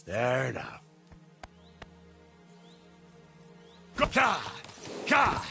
There now. Ka! Ka! Ka!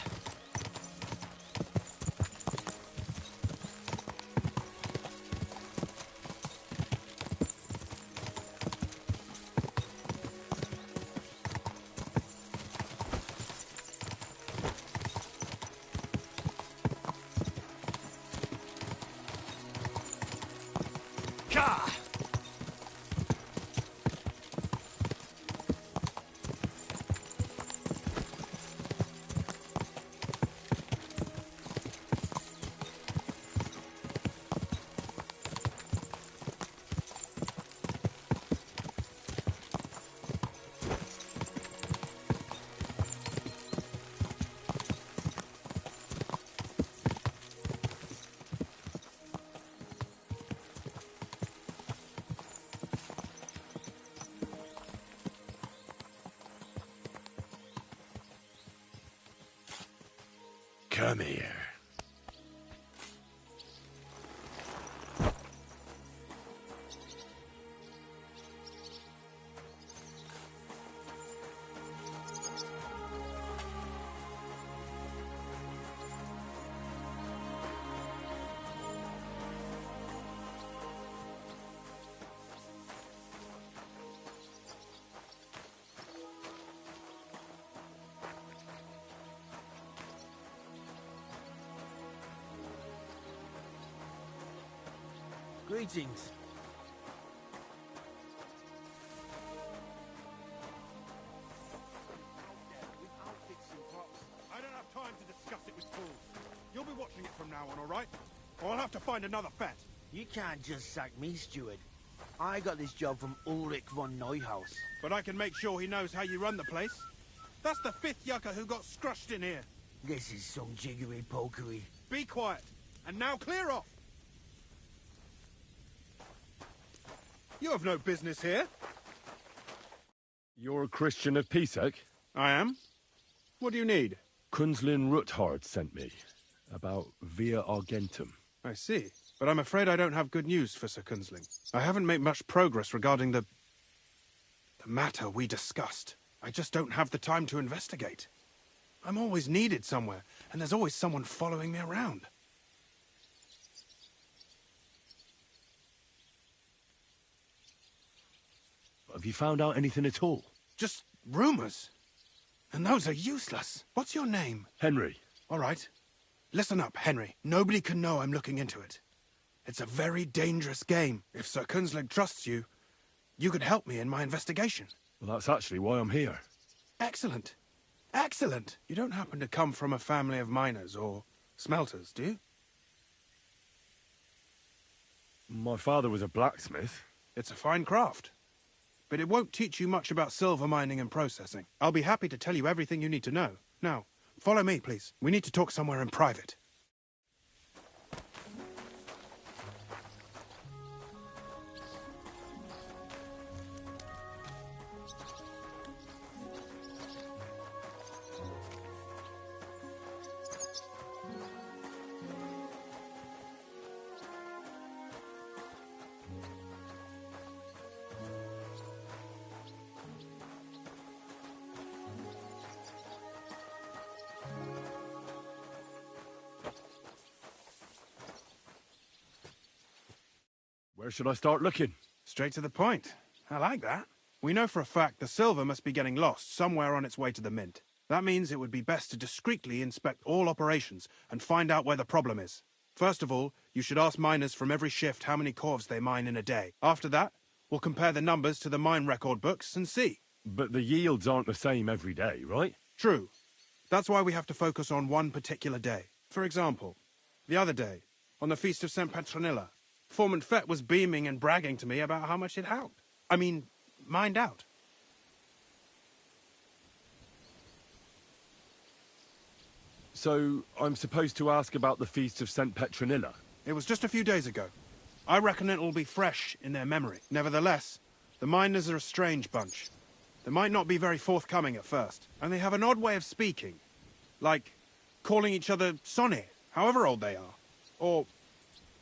Come here. Greetings. I don't have time to discuss it with fools. You'll be watching it from now on, all right? Or I'll have to find another vet. You can't just sack me, steward. I got this job from Ulrich von Neuhaus. But I can make sure he knows how you run the place. That's the 5th yucca who got scrushed in here. This is some jiggery-pokery. Be quiet. And now clear off. You have no business here. You're a Christian of Pisek? I am. What do you need? Kunzlin Ruthard sent me. About Via Argentum. I see. But I'm afraid I don't have good news for Sir Kunzling. I haven't made much progress regarding the matter we discussed. I just don't have the time to investigate. I'm always needed somewhere, and there's always someone following me around. Have you found out anything at all? Just rumors. And those are useless. What's your name? Henry. All right. Listen up, Henry. Nobody can know I'm looking into it. It's a very dangerous game. If Sir Kunzling trusts you, you could help me in my investigation. Well, that's actually why I'm here. Excellent. Excellent. You don't happen to come from a family of miners or smelters, do you? My father was a blacksmith. It's a fine craft. But it won't teach you much about silver mining and processing. I'll be happy to tell you everything you need to know. Now, follow me, please. We need to talk somewhere in private. Where should I start looking? Straight to the point. I like that. We know for a fact the silver must be getting lost somewhere on its way to the mint. That means it would be best to discreetly inspect all operations and find out where the problem is. First of all, you should ask miners from every shift how many corves they mine in a day. After that, we'll compare the numbers to the mine record books and see. But the yields aren't the same every day, right? True. That's why we have to focus on one particular day. For example, the other day, on the Feast of St. Petronilla, Foreman Fett was beaming and bragging to me about how much it helped. I mean, mined out. So, I'm supposed to ask about the Feast of St. Petronilla? It was just a few days ago. I reckon it'll be fresh in their memory. Nevertheless, the miners are a strange bunch. They might not be very forthcoming at first, and they have an odd way of speaking. Like, calling each other Sonny, however old they are. Or...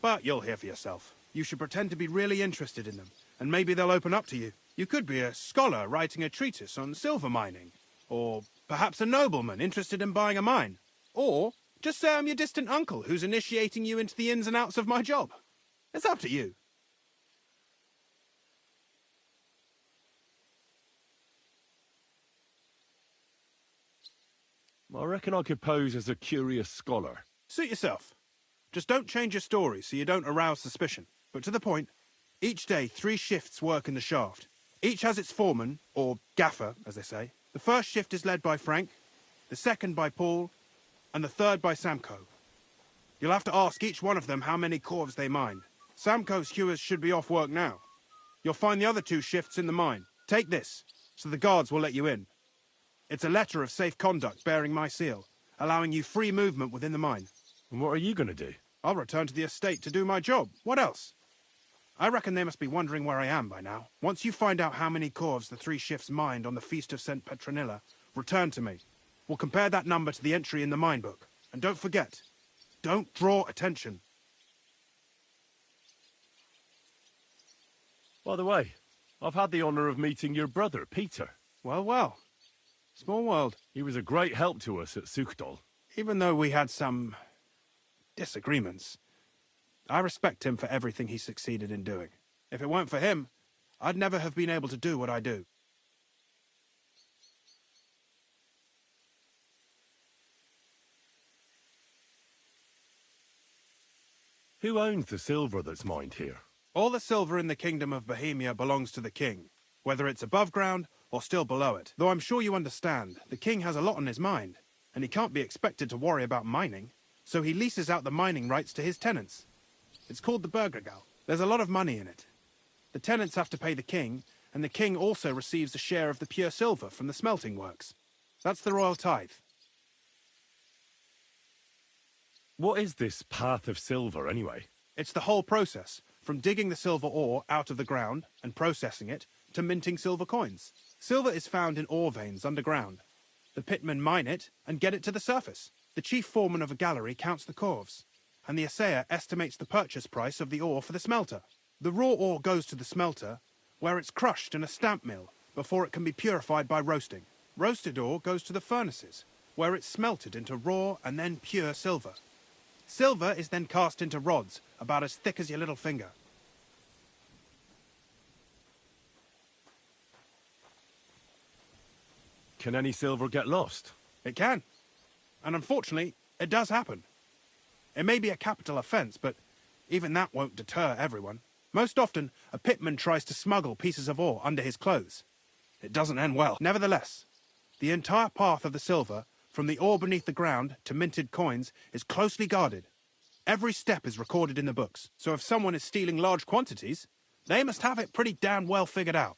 but you'll hear for yourself. You should pretend to be really interested in them, and maybe they'll open up to you. You could be a scholar writing a treatise on silver mining, or perhaps a nobleman interested in buying a mine, or just say I'm your distant uncle who's initiating you into the ins and outs of my job. It's up to you. I reckon I could pose as a curious scholar. Suit yourself. Just don't change your story so you don't arouse suspicion. But to the point, each day 3 shifts work in the shaft. Each has its foreman, or gaffer, as they say. The first shift is led by Frank, the second by Paul, and the third by Samko. You'll have to ask each one of them how many corves they mine. Samko's hewers should be off work now. You'll find the other 2 shifts in the mine. Take this, so the guards will let you in. It's a letter of safe conduct bearing my seal, allowing you free movement within the mine. And what are you going to do? I'll return to the estate to do my job. What else? I reckon they must be wondering where I am by now. Once you find out how many corves the 3 shifts mined on the Feast of St. Petronilla, return to me. We'll compare that number to the entry in the mine book. And don't forget, don't draw attention. By the way, I've had the honour of meeting your brother, Peter. Well, well. Small world. He was a great help to us at Suchdol. Even though we had some disagreements, I respect him for everything he succeeded in doing. If it weren't for him, I'd never have been able to do what I do. Who owns the silver that's mined here? All the silver in the Kingdom of Bohemia belongs to the king, whether it's above ground or still below it. Though I'm sure you understand, the king has a lot on his mind, and he can't be expected to worry about mining, so he leases out the mining rights to his tenants. It's called the Burgergau. There's a lot of money in it. The tenants have to pay the king, and the king also receives a share of the pure silver from the smelting works. That's the royal tithe. What is this path of silver, anyway? It's the whole process, from digging the silver ore out of the ground and processing it, to minting silver coins. Silver is found in ore veins underground. The pitmen mine it and get it to the surface. The chief foreman of a gallery counts the corves, and the assayer estimates the purchase price of the ore for the smelter. The raw ore goes to the smelter, where it's crushed in a stamp mill before it can be purified by roasting. Roasted ore goes to the furnaces, where it's smelted into raw and then pure silver. Silver is then cast into rods about as thick as your little finger. Can any silver get lost? It can. And unfortunately, it does happen. It may be a capital offence, but even that won't deter everyone. Most often, a pitman tries to smuggle pieces of ore under his clothes. It doesn't end well. Nevertheless, the entire path of the silver, from the ore beneath the ground to minted coins, is closely guarded. Every step is recorded in the books, so if someone is stealing large quantities, they must have it pretty damn well figured out.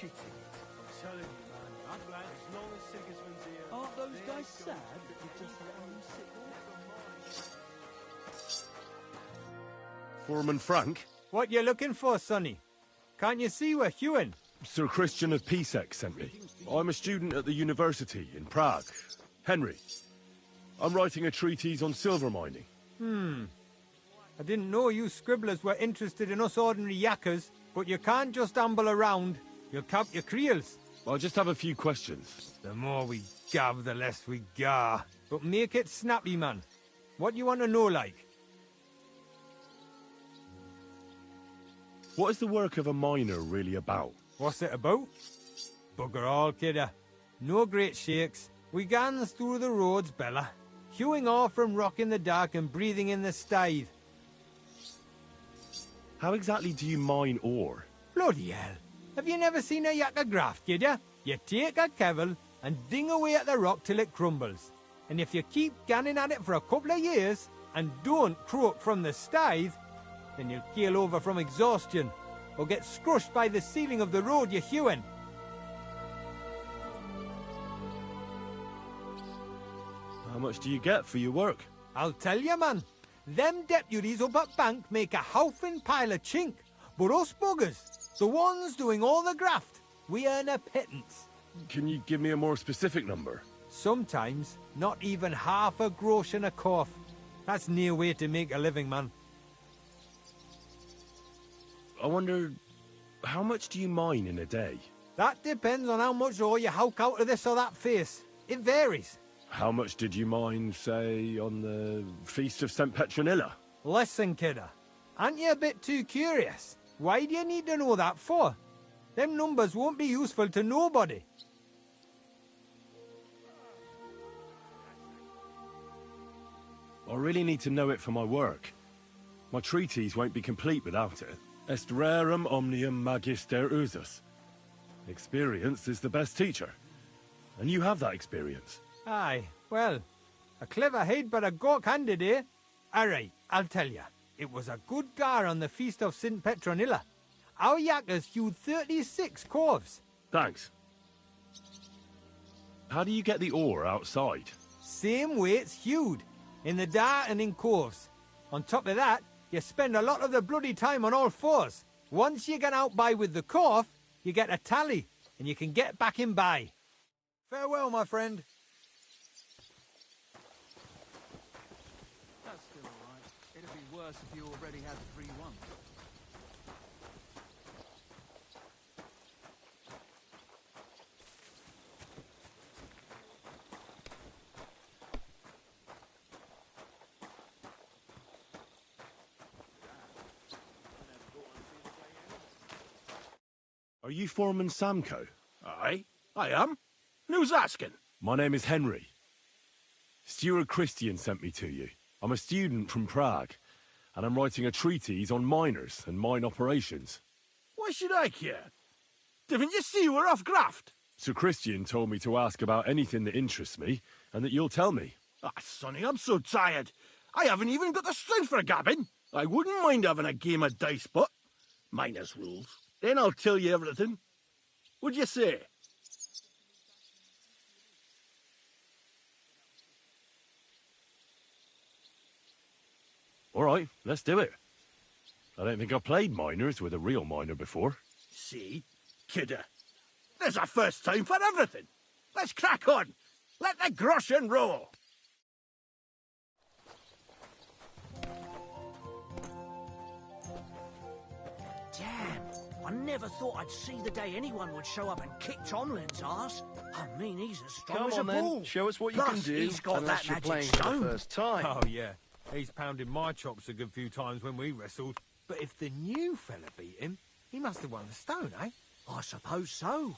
Shitting it. I'm telling you, man. I'm glad as long as Sigismund's here. Aren't those guys sad that we just let them sit there? Foreman Frank? What you looking for, Sonny? Can't you see we're hewing? Sir Christian of Pisek sent me. I'm a student at the university in Prague. Henry. I'm writing a treatise on silver mining. I didn't know you scribblers were interested in us ordinary yakkers, but you can't just amble around. You'll count your creels. I just have a few questions. The more we gab, the less we gar. But make it snappy, man. What you want to know, like? What is the work of a miner really about? What's it about? Bugger all, kidder. No great shakes. We gans through the roads, Bella, hewing off from rock in the dark and breathing in the stithe. How exactly do you mine ore? Bloody hell. Have you never seen a yakka graft, kidder? You take a kevel and ding away at the rock till it crumbles. And if you keep ganning at it for a couple of years and don't croak from the stithe, then you'll keel over from exhaustion or get scrushed by the ceiling of the road you're hewing. How much do you get for your work? I'll tell you, man. Them deputies up at bank make a howfing pile of chink. But us buggers, the ones doing all the graft, we earn a pittance. Can you give me a more specific number? Sometimes, not even half a grosh and a cough. That's near way to make a living, man. I wonder, how much do you mine in a day? That depends on how much ore you howk out of this or that face. It varies. How much did you mine, say, on the Feast of St. Petronilla? Listen, kidder. Aren't you a bit too curious? Why do you need to know that for? Them numbers won't be useful to nobody. I really need to know it for my work. My treatise won't be complete without it. Est rerum omnium magister usus. Experience is the best teacher. And you have that experience. Aye, well, a clever head but a gawk-handed, eh? All right, I'll tell you. It was a good gar on the Feast of St. Petronilla. Our yakkers hewed 36 corves. Thanks. How do you get the ore outside? Same way it's hewed, in the dart and in corves. On top of that, you spend a lot of the bloody time on all fours. Once you get out by with the corf, you get a tally, and you can get back in by. Farewell, my friend. That's still alright. It'd be worse if you already had 3-1. Are you Foreman Samco? Aye, I am. And who's asking? My name is Henry. Steward Christian sent me to you. I'm a student from Prague, and I'm writing a treatise on miners and mine operations. Why should I care? Didn't you see we're off graft? Sir Christian told me to ask about anything that interests me, and that you'll tell me. Ah, Sonny, I'm so tired. I haven't even got the strength for gabbing. I wouldn't mind having a game of dice, but miners' rules. Then I'll tell you everything. What'd you say? All right, let's do it. I don't think I've played miners with a real miner before. See? Kidder. There's a first time for everything. Let's crack on. Let the groschen roll. Damn, I never thought I'd see the day anyone would show up and kick Tomlin's ass. I mean, he's as strong Come as on a then, bull. show us what you Plus, can do, he's got unless that you're magic playing for stone. the first time. Oh, yeah. He's pounded my chops a good few times when we wrestled. But if the new fella beat him, he must have won the stone, eh? I suppose so.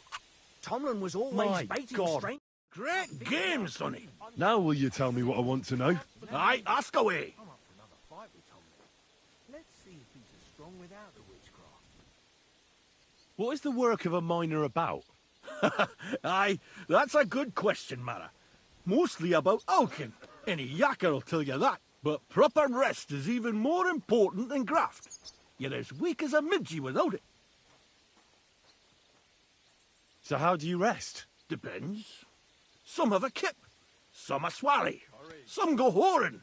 Tomlin was always My baiting God. strength. Great game, Sonny. Now will you tell me what I want to know? Aye, ask away. I'm up for another fight with Tomlin. Let's see if he's as strong without the witchcraft. What is the work of a miner about? Aye, that's a good question, Mara. Mostly about Alkin. Any yakker will tell you that. But proper rest is even more important than graft. You're as weak as a midgie without it. So how do you rest? Depends. Some have a kip, some a swally, some go whoring.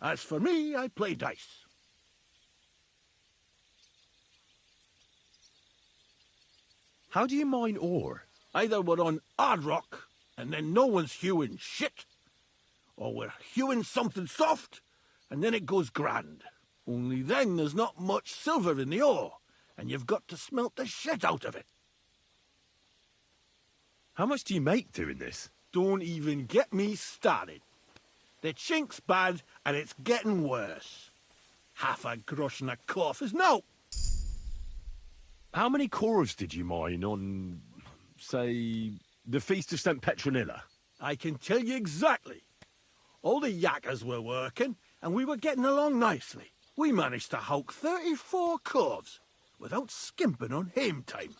As for me, I play dice. How do you mine ore? Either we're on hard rock, and then no one's hewing shit, or we're hewing something soft, and then it goes grand. Only then there's not much silver in the ore, and you've got to smelt the shit out of it. How much do you make doing this? Don't even get me started. The chink's bad, and it's getting worse. Half a grosh and a cough is no. How many cores did you mine on, say, the Feast of St. Petronilla? I can tell you exactly. All the yakkers were working, and we were getting along nicely. We managed to hulk 34 coves without skimping on hame time.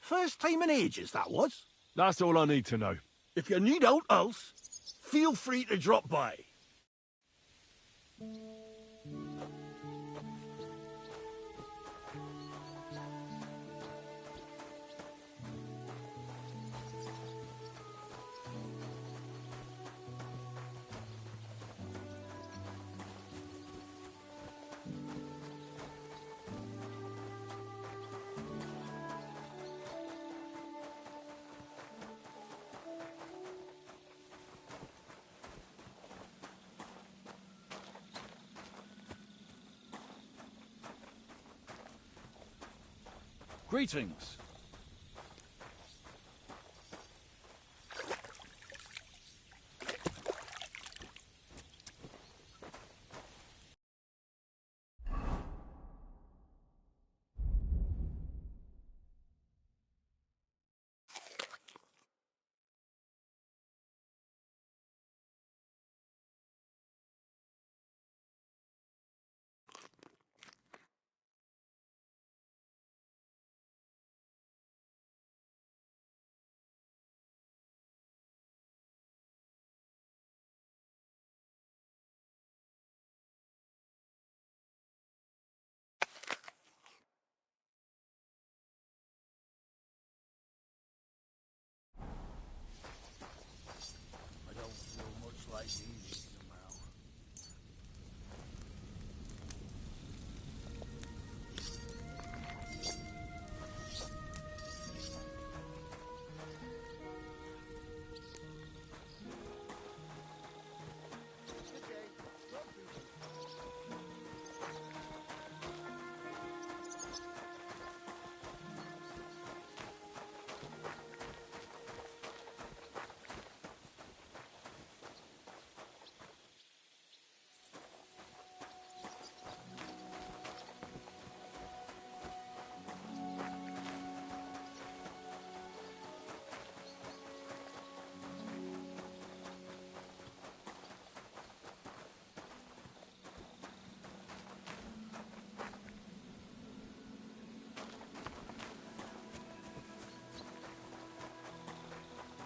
First time in ages, that was. That's all I need to know. If you need out else, feel free to drop by. Greetings. I don't feel much like eating now.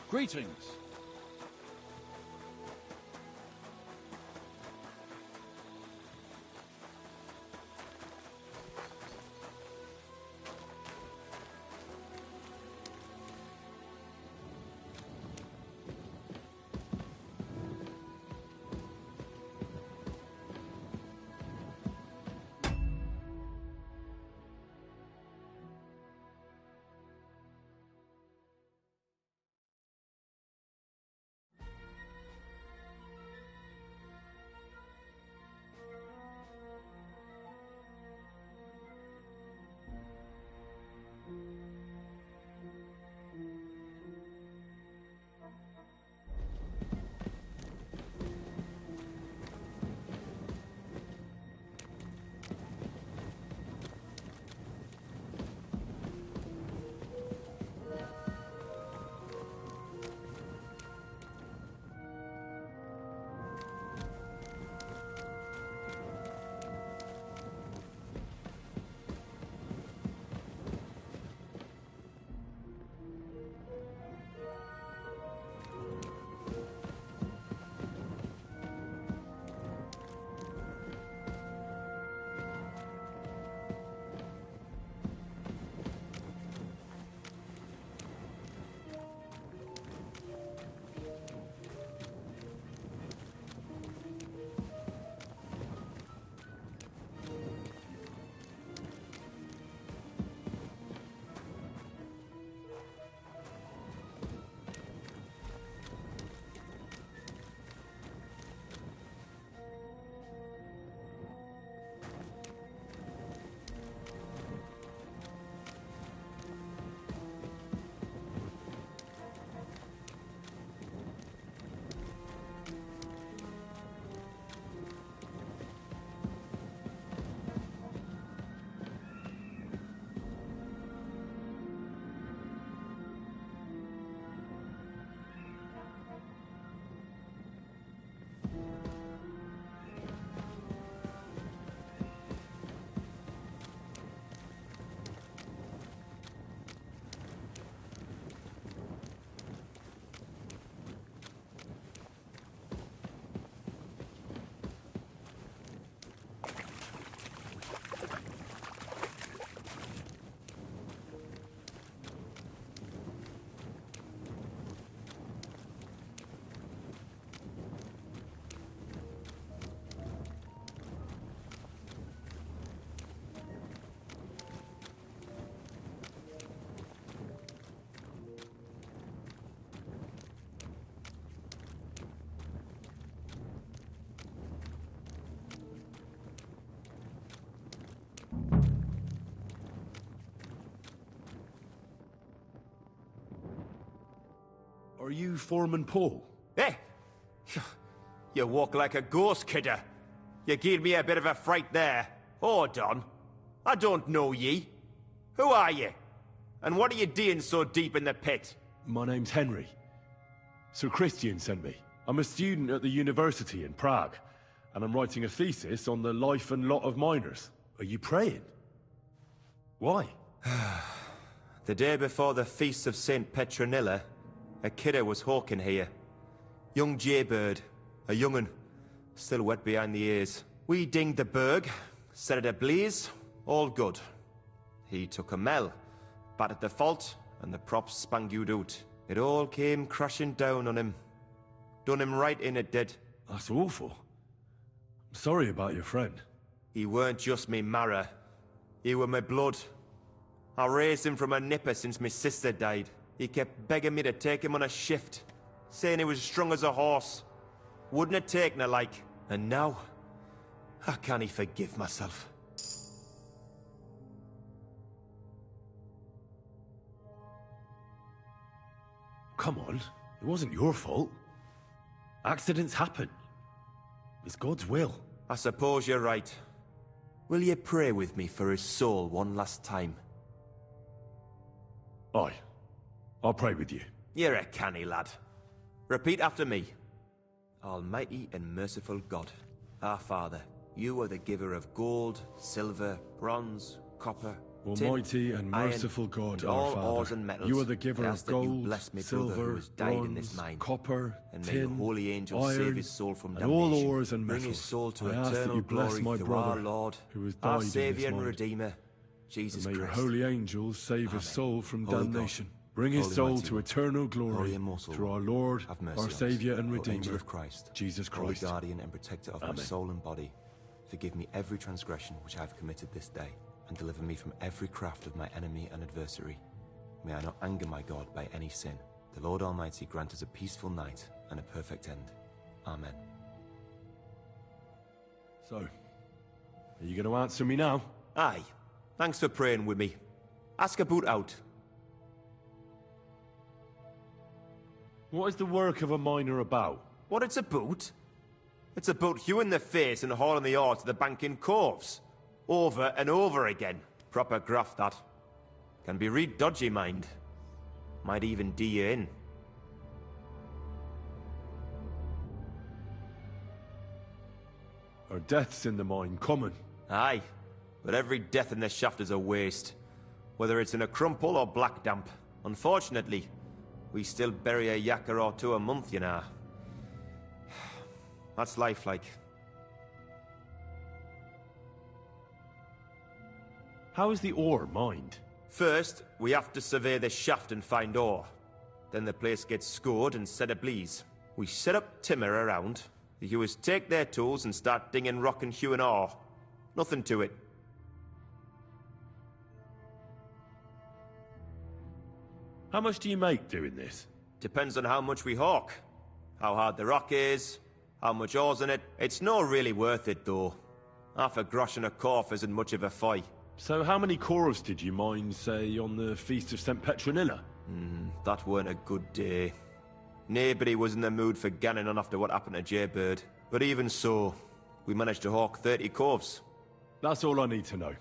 Greetings. Are you Foreman Paul? Hey! You walk like a ghost, kidder. You gave me a bit of a fright there. Hold on. I don't know ye. Who are you? And what are you doing so deep in the pit? My name's Henry. Sir Christian sent me. I'm a student at the university in Prague, and I'm writing a thesis on the life and lot of miners. Are you praying? Why? The day before the feast of St. Petronilla, a kidder was hawking here. Young jaybird, a young'un, still wet behind the ears. We dinged the berg, set it ablaze, all good. He took a mell, battered the fault, and the props spangued out. It all came crashing down on him. Done him right in, it did. That's awful. I'm sorry about your friend. He weren't just me marrow. He were my blood. I raised him from a nipper since my sister died. He kept begging me to take him on a shift, saying he was strong as a horse. Wouldn't have taken her like. And now, I can't forgive myself. Come on, it wasn't your fault. Accidents happen. It's God's will. I suppose you're right. Will you pray with me for his soul one last time? Aye. I'll pray with you. You're a canny lad. Repeat after me. Almighty and merciful God, our Father, you are the giver of gold, silver, bronze, copper, Almighty tin, and merciful iron, God, and our all Father, ores and metals. you are the giver I of ask that you gold, bless me brother who silver, has died in this bronze, mine. copper, And may your tin, holy angels iron, save his soul from and damnation. all ores and Bring metals. his soul to I ask that eternal you bless glory my through brother, our Lord, who has our died in Saviour this and mine. Redeemer, Jesus And may your Christ. holy angels save Amen. his soul from Holy damnation. God, Bring his Holy soul Mighty to One, eternal glory Holy Immortal through our One, Lord, have mercy our on us. Saviour and O Redeemer, Angel of Christ, Jesus Holy Christ. guardian and protector of my Amen. soul and body, forgive me every transgression which I have committed this day, and deliver me from every craft of my enemy and adversary. May I not anger my God by any sin. The Lord Almighty grant us a peaceful night and a perfect end. Amen. So, are you going to answer me now? Aye. Thanks for praying with me. Ask about out. What is the work of a miner about? What it's about? It's about hewing the face and hauling the ore to the bank in coves. Over and over again. Proper graft, that. Can be real dodgy, mind. Might even do you in. Are deaths in the mine common? Aye. But every death in the shaft is a waste. Whether it's in a crumple or black damp. Unfortunately, we still bury a yakka or two a month, you know. That's life like. How is the ore mined? First, we have to survey the shaft and find ore. Then the place gets scored and set ablaze. We set up timber around. The hewers take their tools and start dinging rock and hewing ore. Nothing to it. How much do you make doing this? Depends on how much we hawk. How hard the rock is, how much ore's in it. It's not really worth it, though. Half a grosh and a corf isn't much of a fight. So how many cores did you mine, say, on the Feast of St. Petronilla? That weren't a good day. Nobody was in the mood for ganning on after what happened to Jaybird. But even so, we managed to hawk 30 corves. That's all I need to know.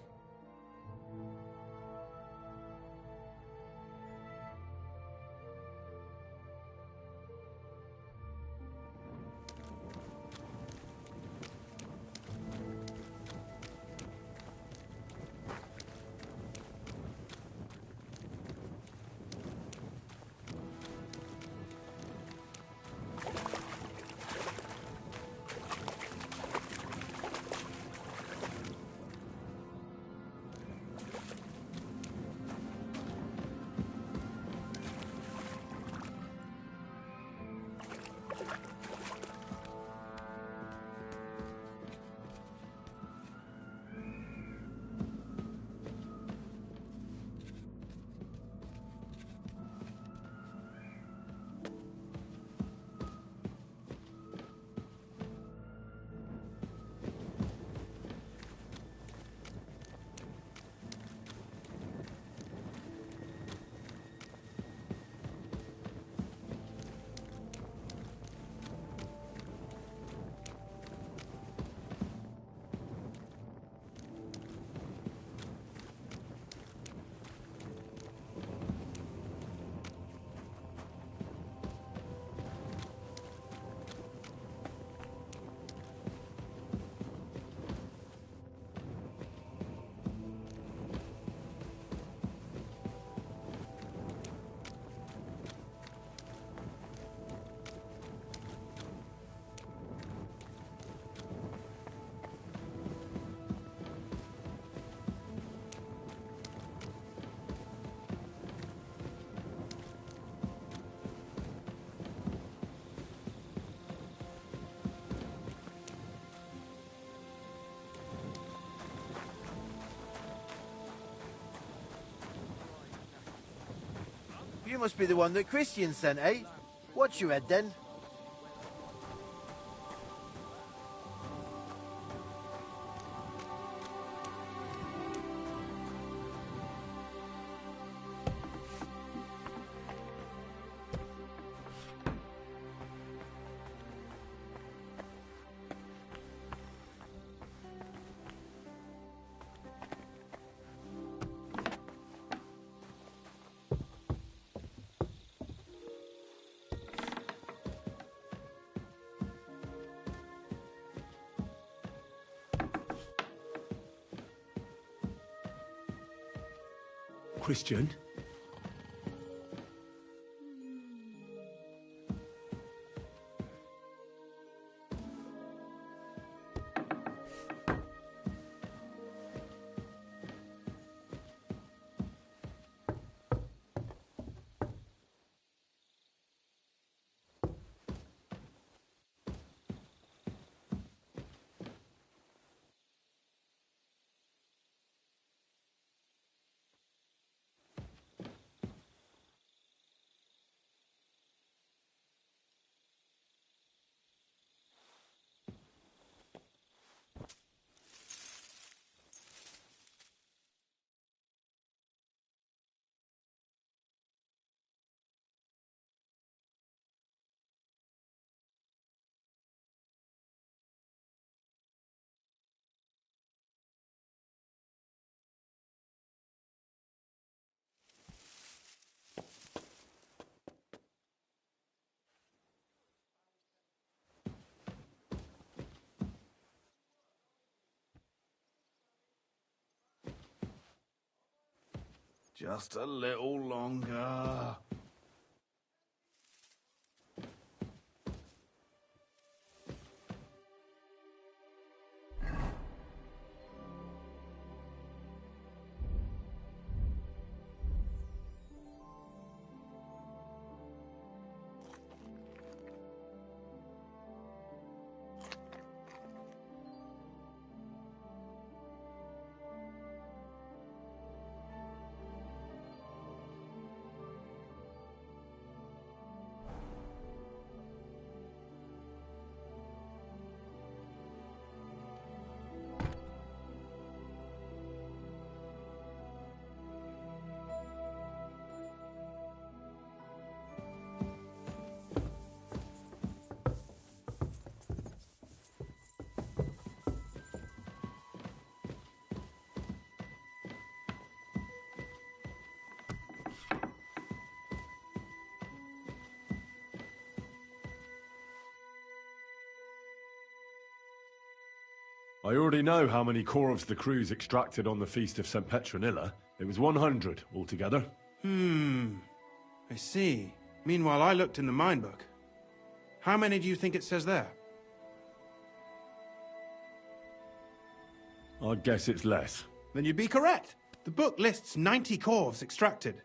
You must be the one that Christian sent, eh? What's your head then? Christian? Just a little longer. I already know how many corvs the crews extracted on the Feast of St. Petronilla. It was 100 altogether. I see. Meanwhile, I looked in the mine book. How many do you think it says there? I'd guess it's less. Then you'd be correct. The book lists 90 corvs extracted.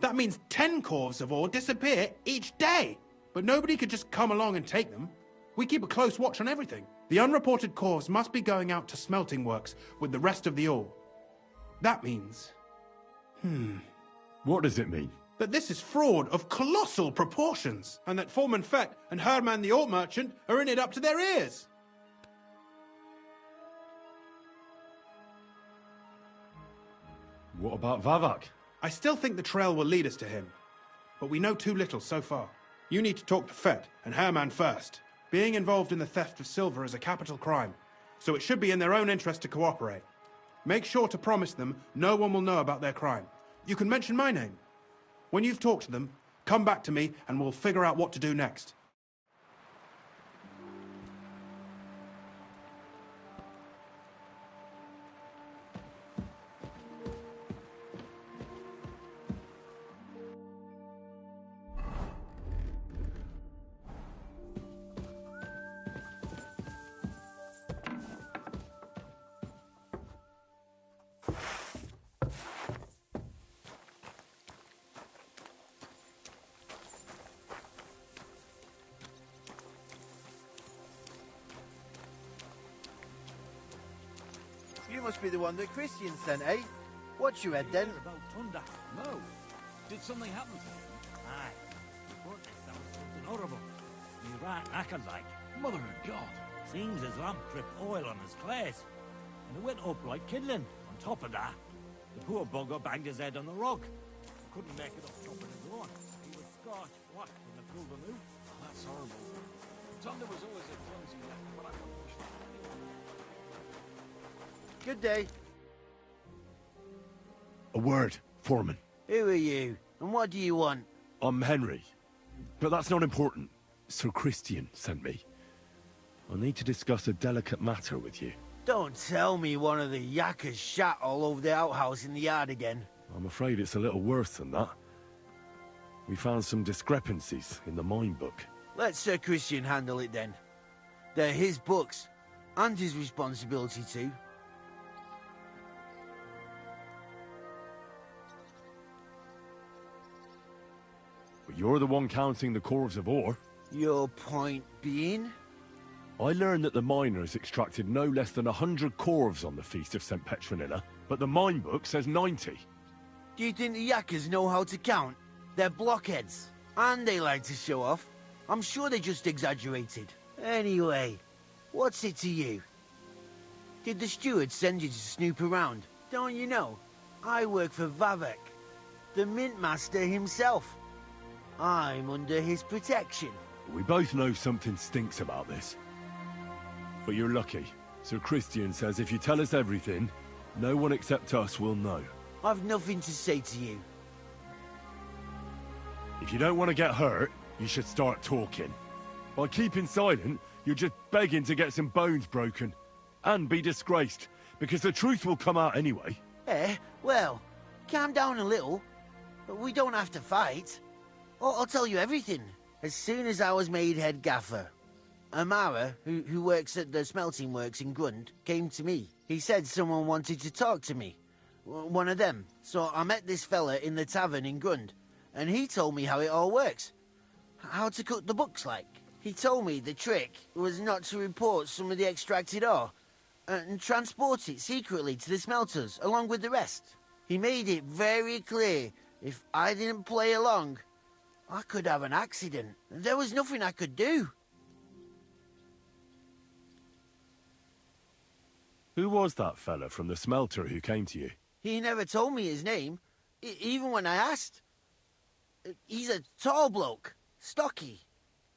That means 10 corvs of ore disappear each day. But nobody could just come along and take them. We keep a close watch on everything. The unreported corvs must be going out to smelting works with the rest of the ore. That means... What does it mean? that this is fraud of colossal proportions, and that Foreman Fett and Herman the ore merchant are in it up to their ears. What about Vavak? I still think the trail will lead us to him, but we know too little so far. You need to talk to Fett and Herman first. Being involved in the theft of silver is a capital crime, so it should be in their own interest to cooperate. Make sure to promise them no one will know about their crime. You can mention my name. When you've talked to them, come back to me and we'll figure out what to do next. You must be the one that Christian sent, eh? What's your head then? About Tunda? No. Did something happen to him? Aye. But it sounds something horrible. You right knackered like. Mother of God. Seems his lamp dripped oil on his clays. And it went up like kindling. On top of that, the poor bugger banged his head on the rock. Couldn't make it up top of his own. He was scorched black when the full the moon. That's horrible. Thunder was always a clumsy lad, but I wouldn't wish that on anyone. Good day. A word, Foreman. Who are you? And what do you want? I'm Henry. But that's not important. Sir Christian sent me. I need to discuss a delicate matter with you. Don't tell me one of the yakkers shat all over the outhouse in the yard again. I'm afraid it's a little worse than that. We found some discrepancies in the mine book. Let Sir Christian handle it then. They're his books, and his responsibility too. But you're the one counting the cores of ore. Your point being? I learned that the miners extracted no less than 100 corves on the Feast of St. Petronilla, but the mine book says 90. Do you think the yakkers know how to count? They're blockheads, and they like to show off. I'm sure they just exaggerated. Anyway, what's it to you? Did the steward send you to snoop around? Don't you know? I work for Vavek, the mint master himself. I'm under his protection. We both know something stinks about this. But you're lucky. Sir Christian says if you tell us everything, no one except us will know. I've nothing to say to you. If you don't want to get hurt, you should start talking. By keeping silent, you're just begging to get some bones broken. And be disgraced, because the truth will come out anyway. Well, calm down a little. We don't have to fight. I'll tell you everything. As soon as I was made head gaffer, Amara, who works at the smelting works in Grund, came to me. He said someone wanted to talk to me. One of them. So I met this fella in the tavern in Grund, and he told me how it all works. How to cut the books like. He told me the trick was not to report some of the extracted ore, and transport it secretly to the smelters, along with the rest. He made it very clear, if I didn't play along, I could have an accident. There was nothing I could do. Who was that fella from the smelter who came to you? He never told me his name, even when I asked. He's a tall bloke, stocky,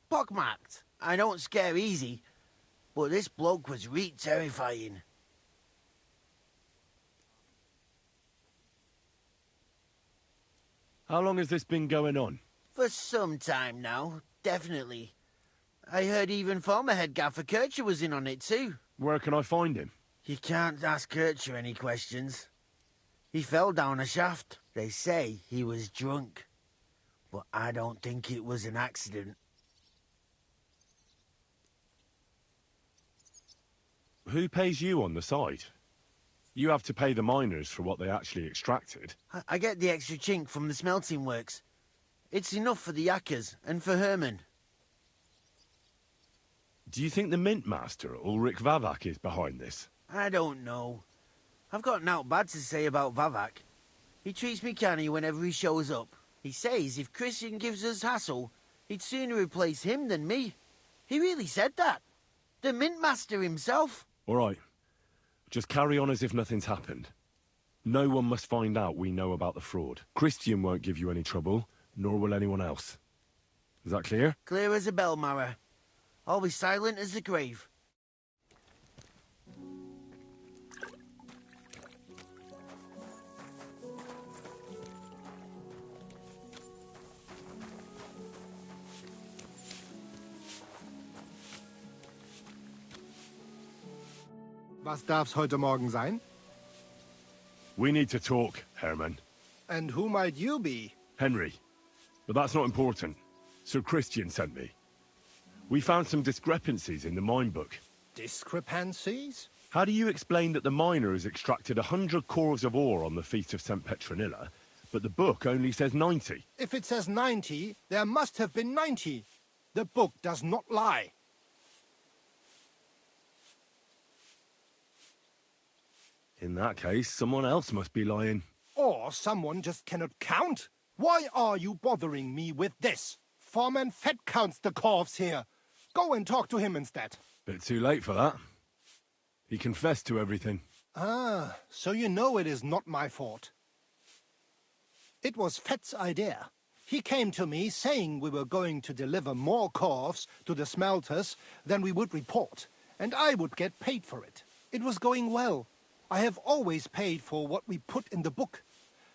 pockmarked. I don't scare easy, but this bloke was reet terrifying. How long has this been going on? For some time now, definitely. I heard even former head gaffer Kircher was in on it too. Where can I find him? You can't ask Kircher any questions. He fell down a shaft. They say he was drunk. But I don't think it was an accident. Who pays you on the side? You have to pay the miners for what they actually extracted. I get the extra chink from the smelting works. It's enough for the yakkers and for Herman. Do you think the mint master, Ulrich Vavak, is behind this? I don't know. I've got naught bad to say about Vavak. He treats me canny whenever he shows up. He says if Christian gives us hassle, he'd sooner replace him than me. He really said that. The mint master himself. All right. Just carry on as if nothing's happened. No one must find out we know about the fraud. Christian won't give you any trouble, nor will anyone else. Is that clear? Clear as a bell, Mara. I'll be silent as the grave. Was darf's heute Morgen sein? We need to talk, Herman. And who might you be? Henry. But that's not important. Sir Christian sent me. We found some discrepancies in the mine book. Discrepancies? How do you explain that the miner has extracted 100 cores of ore on the Feast of St. Petronilla, but the book only says 90? If it says 90, there must have been 90. The book does not lie. In that case, someone else must be lying. Or someone just cannot count. Why are you bothering me with this? Foreman Fett counts the corpse here. Go and talk to him instead. Bit too late for that. He confessed to everything. Ah, so you know it is not my fault. It was Fett's idea. He came to me saying we were going to deliver more corpses to the smelters than we would report, and I would get paid for it. It was going well. I have always paid for what we put in the book.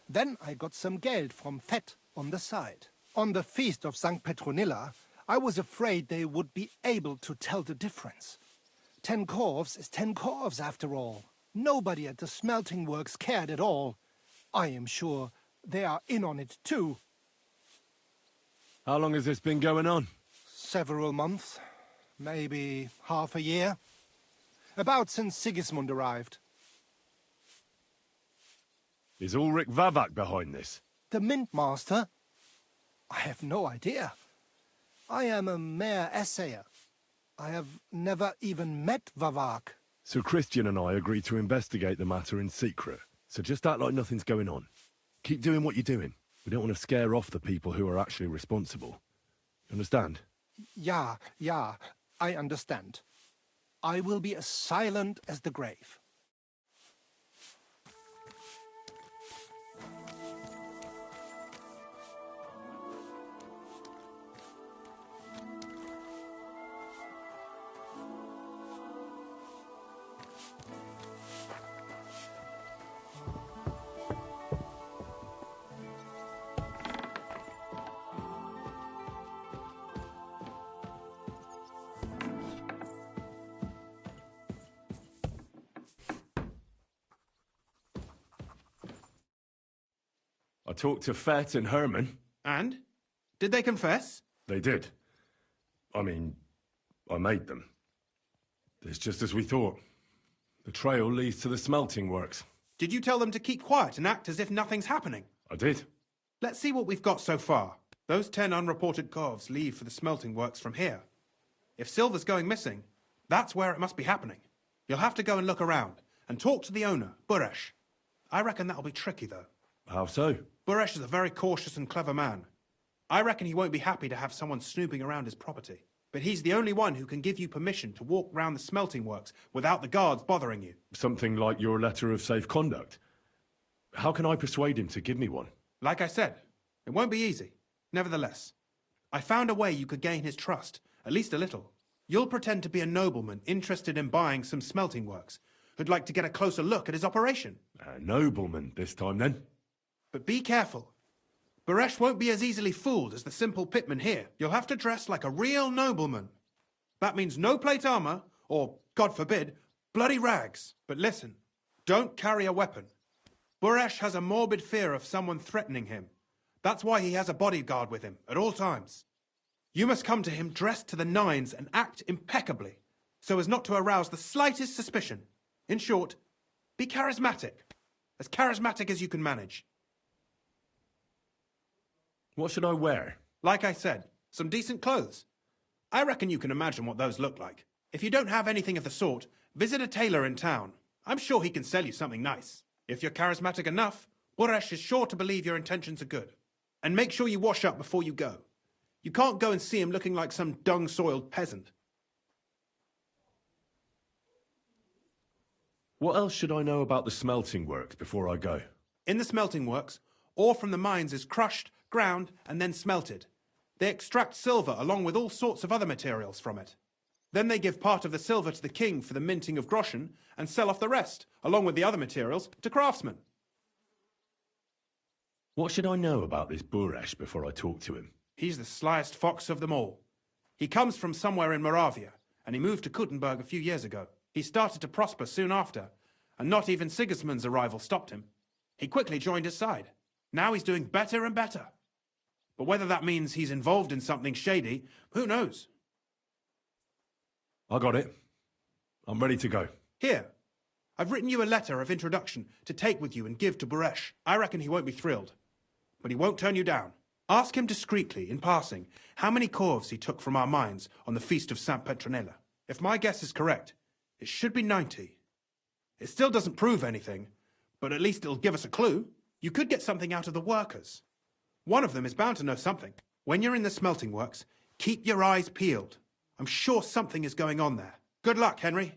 Then I got some geld from Fett on the side. On the feast of St. Petronilla, I was afraid they would be able to tell the difference. 10 corves is 10 corves after all. Nobody at the smelting works cared at all. I am sure they are in on it too. How long has this been going on? Several months. Maybe half a year. About since Sigismund arrived. Is Ulrich Vavak behind this? The mint master? I have no idea. I am a mere assayer. I have never even met Vavak. So Christian and I agreed to investigate the matter in secret. So just act like nothing's going on. Keep doing what you're doing. We don't want to scare off the people who are actually responsible. You understand? Yeah, I understand. I will be as silent as the grave. I talked to Fett and Herman. And? Did they confess? They did. I mean, I made them. It's just as we thought. The trail leads to the smelting works. Did you tell them to keep quiet and act as if nothing's happening? I did. Let's see what we've got so far. Those 10 unreported corves leave for the smelting works from here. If silver's going missing, that's where it must be happening. You'll have to go and look around and talk to the owner, Buresh. I reckon that'll be tricky, though. How so? Buresh is a very cautious and clever man. I reckon he won't be happy to have someone snooping around his property. But he's the only one who can give you permission to walk round the smelting works without the guards bothering you. Something like your letter of safe conduct. How can I persuade him to give me one? Like I said, it won't be easy. Nevertheless, I found a way you could gain his trust, at least a little. You'll pretend to be a nobleman interested in buying some smelting works, who'd like to get a closer look at his operation. A nobleman this time, then? But be careful. Buresh won't be as easily fooled as the simple pitman here. You'll have to dress like a real nobleman. That means no plate armor, or, God forbid, bloody rags. But listen, don't carry a weapon. Buresh has a morbid fear of someone threatening him. That's why he has a bodyguard with him at all times. You must come to him dressed to the nines and act impeccably, so as not to arouse the slightest suspicion. In short, be charismatic as you can manage. What should I wear? Like I said, some decent clothes. I reckon you can imagine what those look like. If you don't have anything of the sort, visit a tailor in town. I'm sure he can sell you something nice. If you're charismatic enough, Buresh is sure to believe your intentions are good. And make sure you wash up before you go. You can't go and see him looking like some dung-soiled peasant. What else should I know about the smelting works before I go? In the smelting works, ore from the mines is crushed, ground, and then smelted. They extract silver along with all sorts of other materials from it. Then they give part of the silver to the king for the minting of groschen and sell off the rest, along with the other materials, to craftsmen. What should I know about this Buresh before I talk to him? He's the slyest fox of them all. He comes from somewhere in Moravia, and he moved to Kuttenberg a few years ago. He started to prosper soon after, and not even Sigismund's arrival stopped him. He quickly joined his side. Now he's doing better and better. But whether that means he's involved in something shady, who knows? I got it. I'm ready to go. Here, I've written you a letter of introduction to take with you and give to Buresh. I reckon he won't be thrilled, but he won't turn you down. Ask him discreetly, in passing, how many corves he took from our mines on the feast of St. Petronilla. If my guess is correct, it should be 90. It still doesn't prove anything, but at least it'll give us a clue. You could get something out of the workers. One of them is bound to know something. When you're in the smelting works, keep your eyes peeled. I'm sure something is going on there. Good luck, Henry.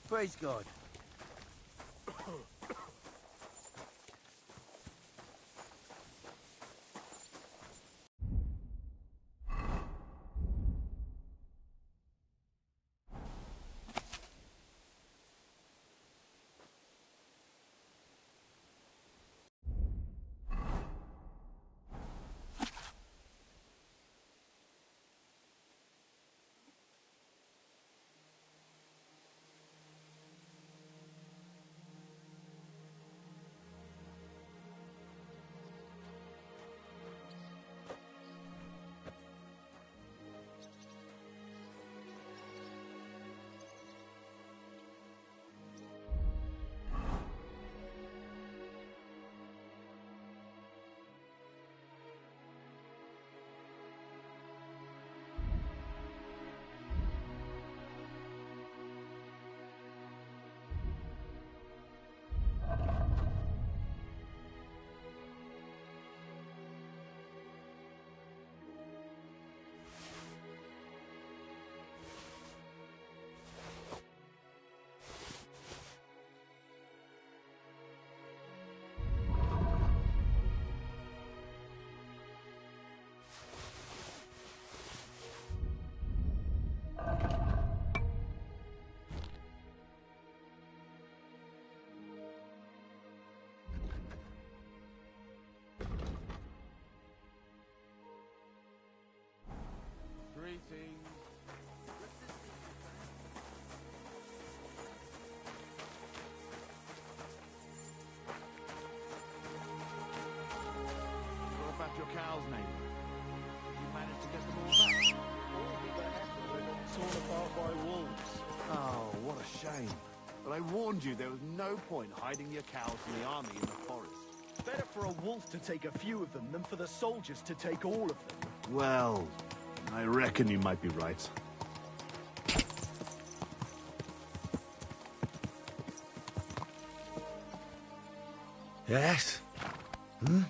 Praise God. Greetings. What about your cows, neighbour? You managed to get them all back? Torn apart by wolves. Oh, what a shame. But I warned you there was no point hiding your cows from the army in the forest. Better for a wolf to take a few of them than for the soldiers to take all of them. Well, I reckon you might be right. Yes? Hmm?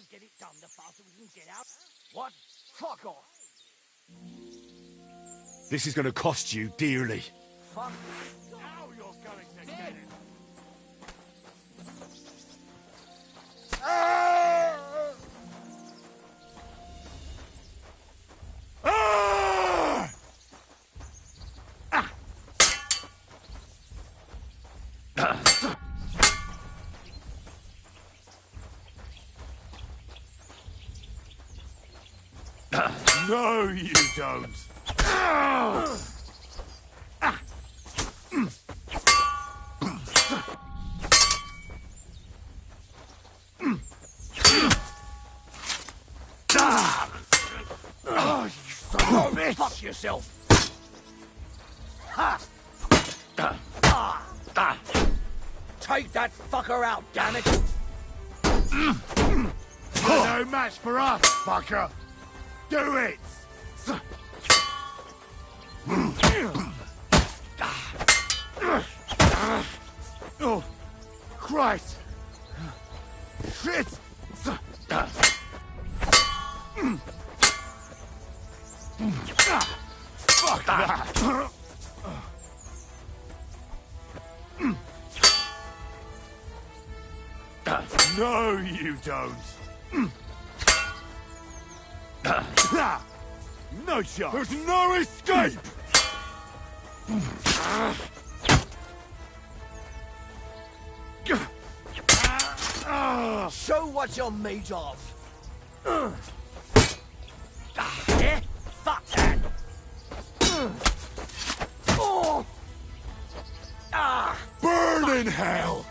Get it done, the faster we can get out. What? Fuck off! This is gonna cost you dearly. Fuck. Now you're going to get it. No, you don't. Oh, you son of a bitch! Fuck yourself! Ha! Take that fucker out, damn it! You're no match for us, fucker. Do it! Oh, Christ! Shit! Fuck that! No, you don't. No chance. There's no escape. Show what you're made of. Yeah? Fuck that. Oh. Burn in hell.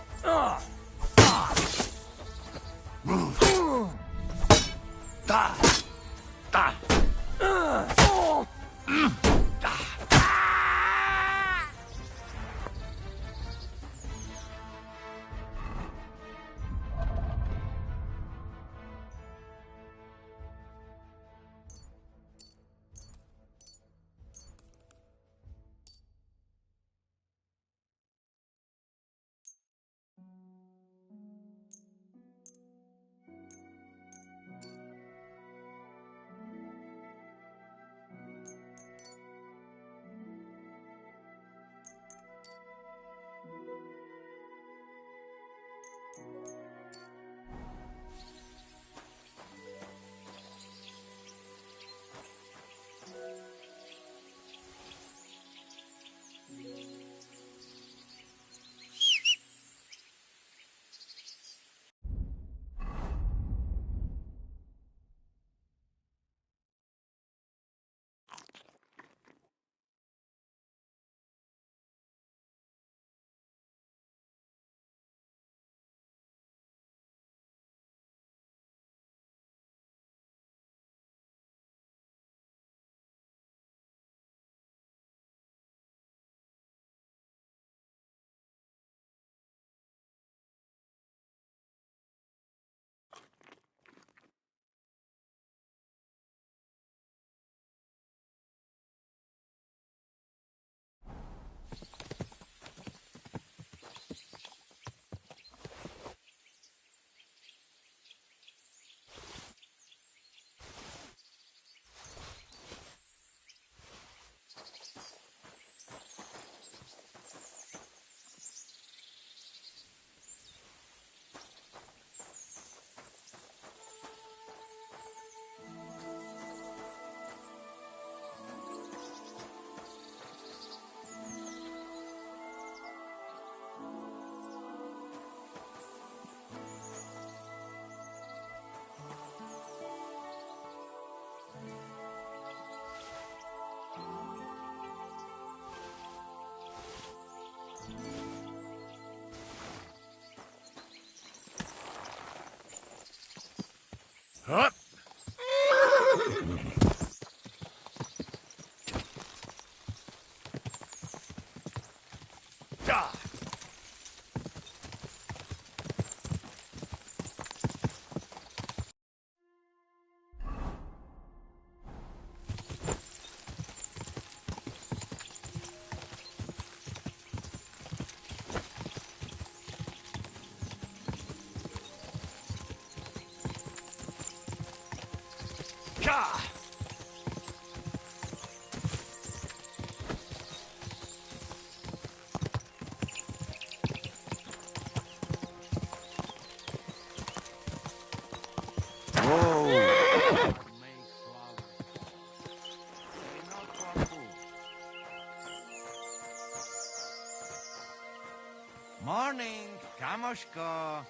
Up. Roshka.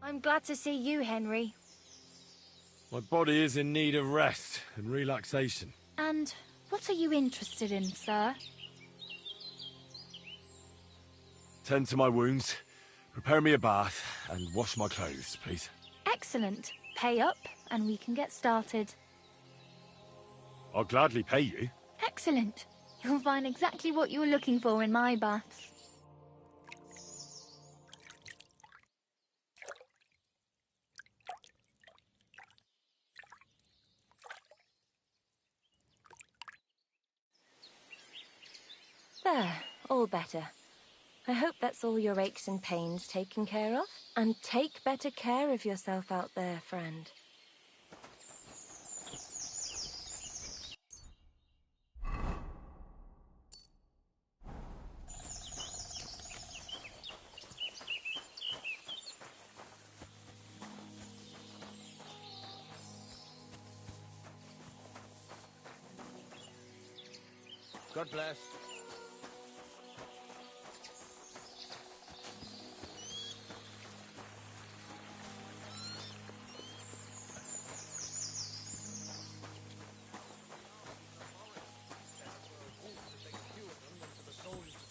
I'm glad to see you, Henry. My body is in need of rest and relaxation. And what are you interested in, sir? Tend to my wounds, prepare me a bath, and wash my clothes, please. Excellent. Pay up, and we can get started. I'll gladly pay you. Excellent. You'll find exactly what you're looking for in my baths. There, all better. I hope that's all your aches and pains taken care of. And take better care of yourself out there, friend. God bless.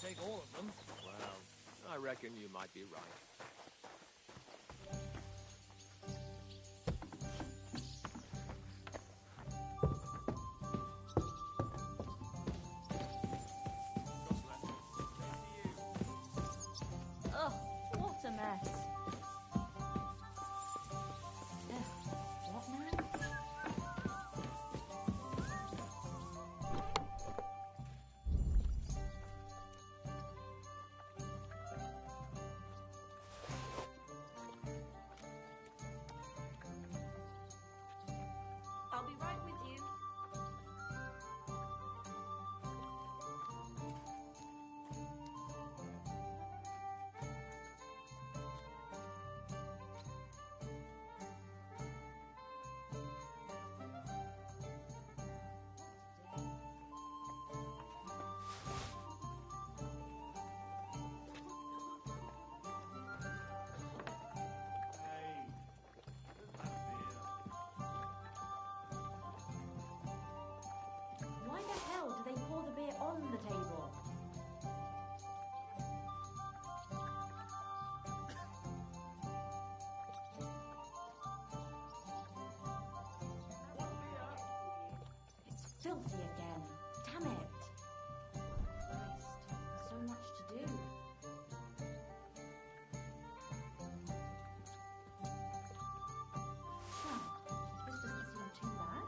Take all of them. Well, I reckon you might be right. Oh, what a mess. What now? I'll be right with you. Why the hell do they pour the beer on the table? It's filthy again. Damn it. Christ, so much to do. Well, this doesn't seem too bad.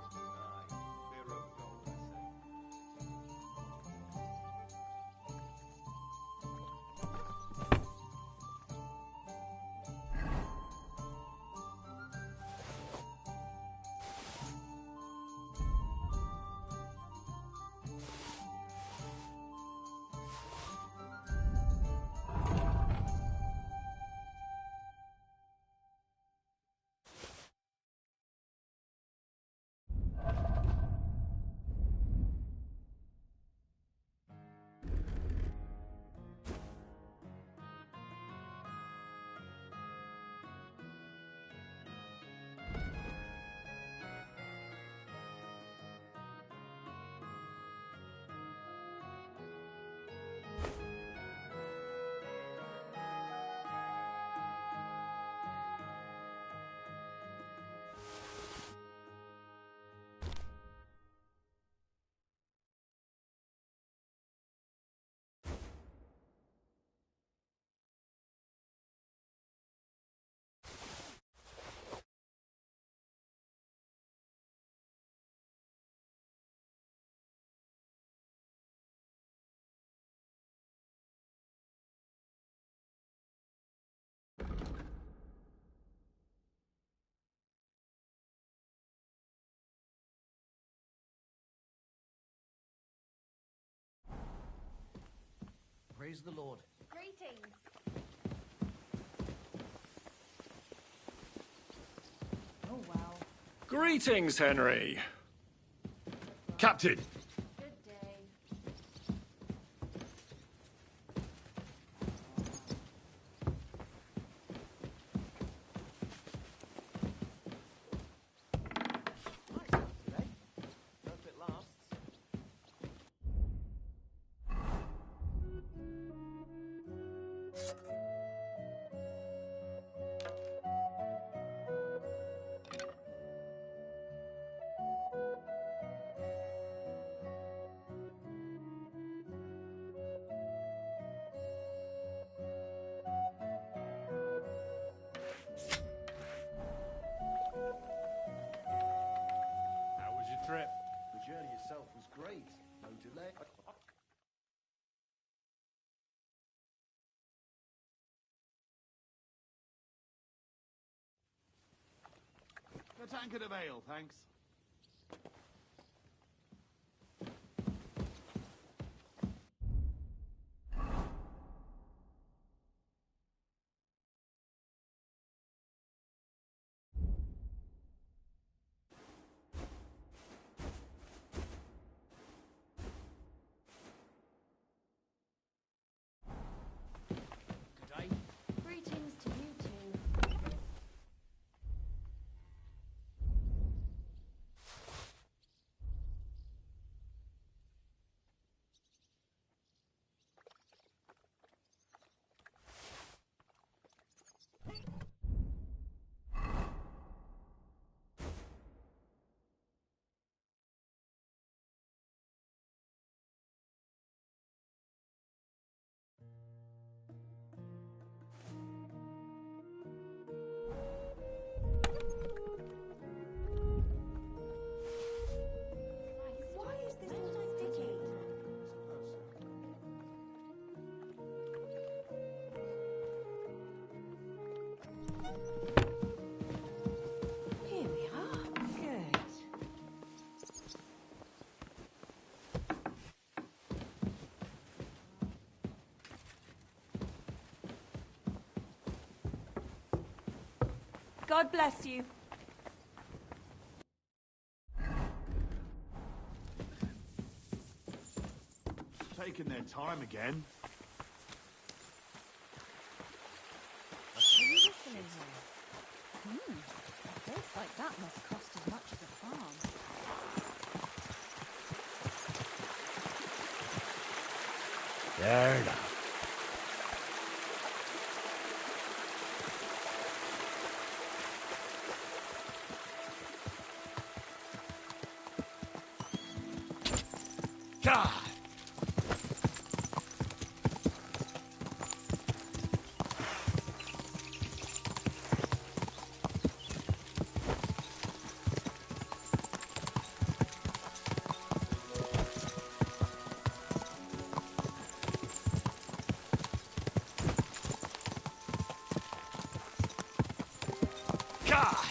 Praise the Lord. Greetings. Oh, wow. Greetings, Henry. Captain! Good day. Today. Hope it lasts. How was your trip? The journey itself was great. No delay. A tankard of ale, thanks. Greetings to you too. Why is this all sticky? Here we are. Good. God bless you. Taking their time again. Are you listening here? A place like that must cost as much as a farm. There now. God! God!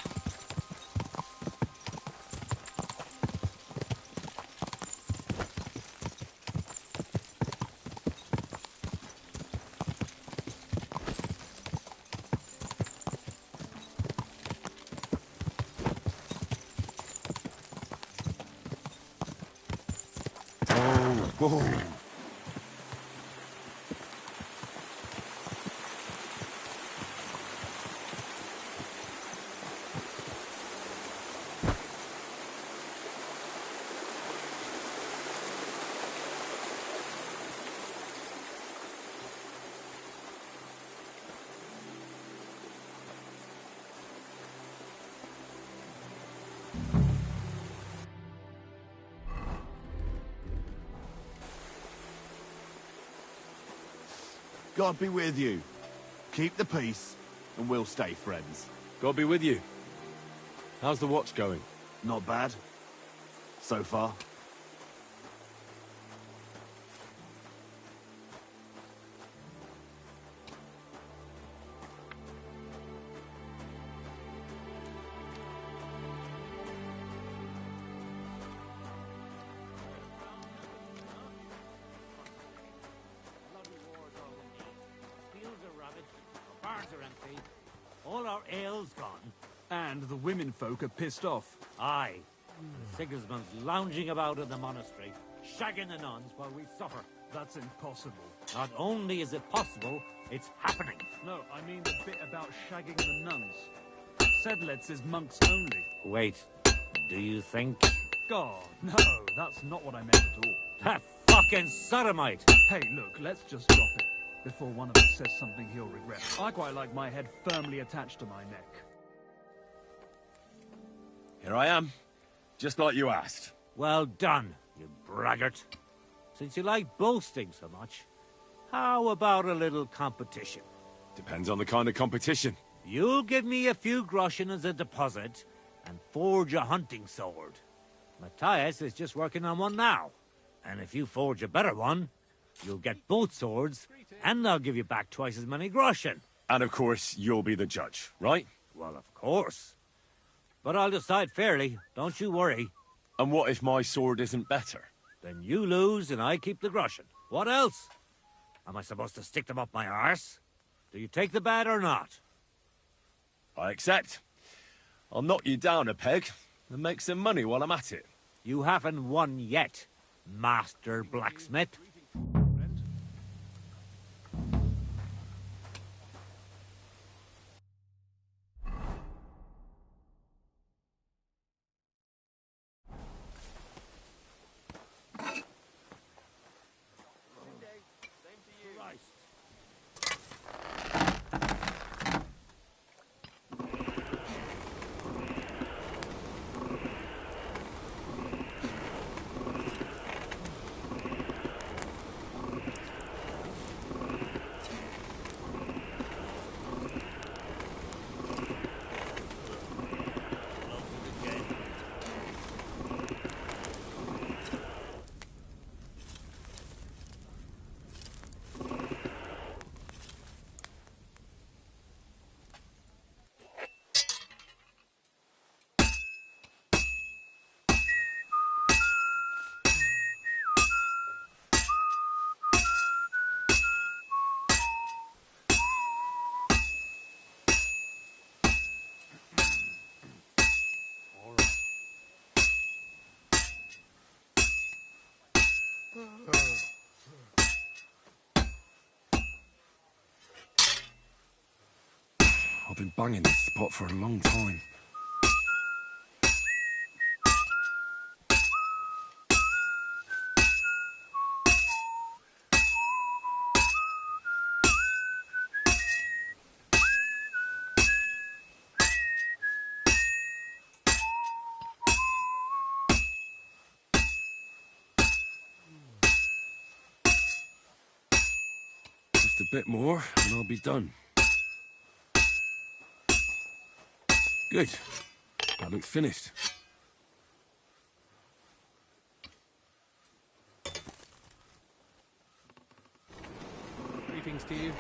Whoa. God be with you. Keep the peace, and we'll stay friends. God be with you. How's the watch going? Not bad. So far. are empty. All our ale's gone. And the women folk are pissed off. Aye. And Sigismund's lounging about in the monastery, shagging the nuns while we suffer. That's impossible. Not only is it possible, it's happening. No, I mean the bit about shagging the nuns. Sedlitz is monks only. Wait, do you think? God, no, that's not what I meant at all. That fucking sodomite! Hey, look, let's just drop it before one of us says something he'll regret. I quite like my head firmly attached to my neck. Here I am, just like you asked. Well done, you braggart. Since you like boasting so much, how about a little competition? Depends on the kind of competition. You'll give me a few groschen as a deposit and forge a hunting sword. Matthias is just working on one now. And if you forge a better one, you'll get both swords, and they'll give you back twice as many groschen. And of course, you'll be the judge, right? Well, of course. But I'll decide fairly, don't you worry. And what if my sword isn't better? Then you lose and I keep the groschen. What else? Am I supposed to stick them up my arse? Do you take the bet or not? I accept. I'll knock you down a peg and make some money while I'm at it. You haven't won yet, Master Blacksmith. I've been banging this spot for a long time. Just a bit more and I'll be done. Good. That looks finished. Greetings to you.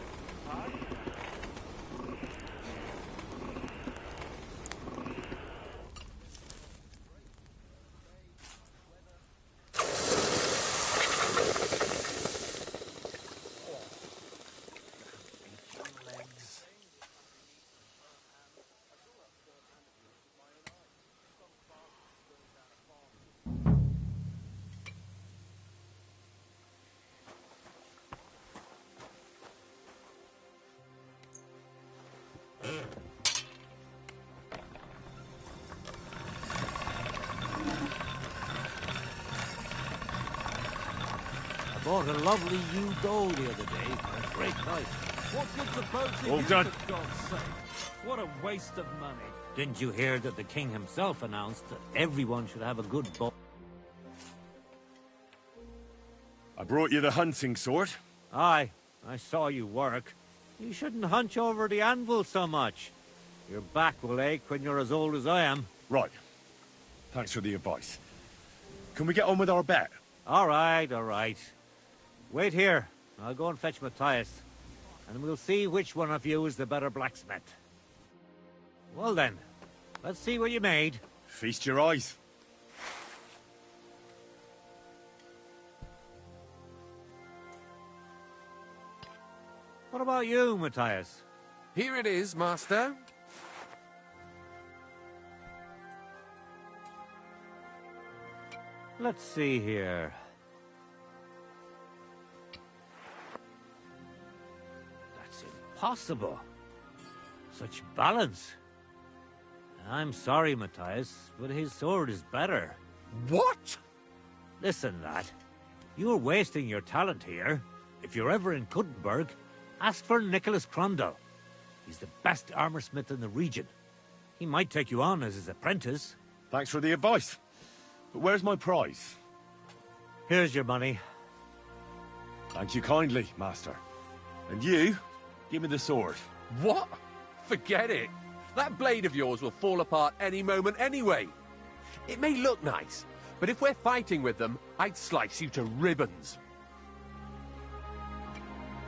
Bought a lovely ewe doe the other day for a great price. What good's a boat to All you, done. for God's sake? What a waste of money. Didn't you hear that the king himself announced that everyone should have a good bow? I brought you the hunting sword. Aye, I saw you work. You shouldn't hunch over the anvil so much. Your back will ache when you're as old as I am. Right. Thanks for the advice. Can we get on with our bet? All right, all right. Wait here. I'll go and fetch Matthias, and we'll see which one of you is the better blacksmith. Well then, let's see what you made. Feast your eyes. What about you, Matthias? Here it is, Master. Let's see here. That's impossible. Such balance. I'm sorry, Matthias, but his sword is better. What? Listen, lad. You're wasting your talent here. If you're ever in Kuttenberg, ask for Nicholas Crondell. He's the best armorsmith in the region. He might take you on as his apprentice. Thanks for the advice. But where's my prize? Here's your money. Thank you kindly, Master. And you, give me the sword. What? Forget it. That blade of yours will fall apart any moment anyway. It may look nice, but if we're fighting with them, I'd slice you to ribbons.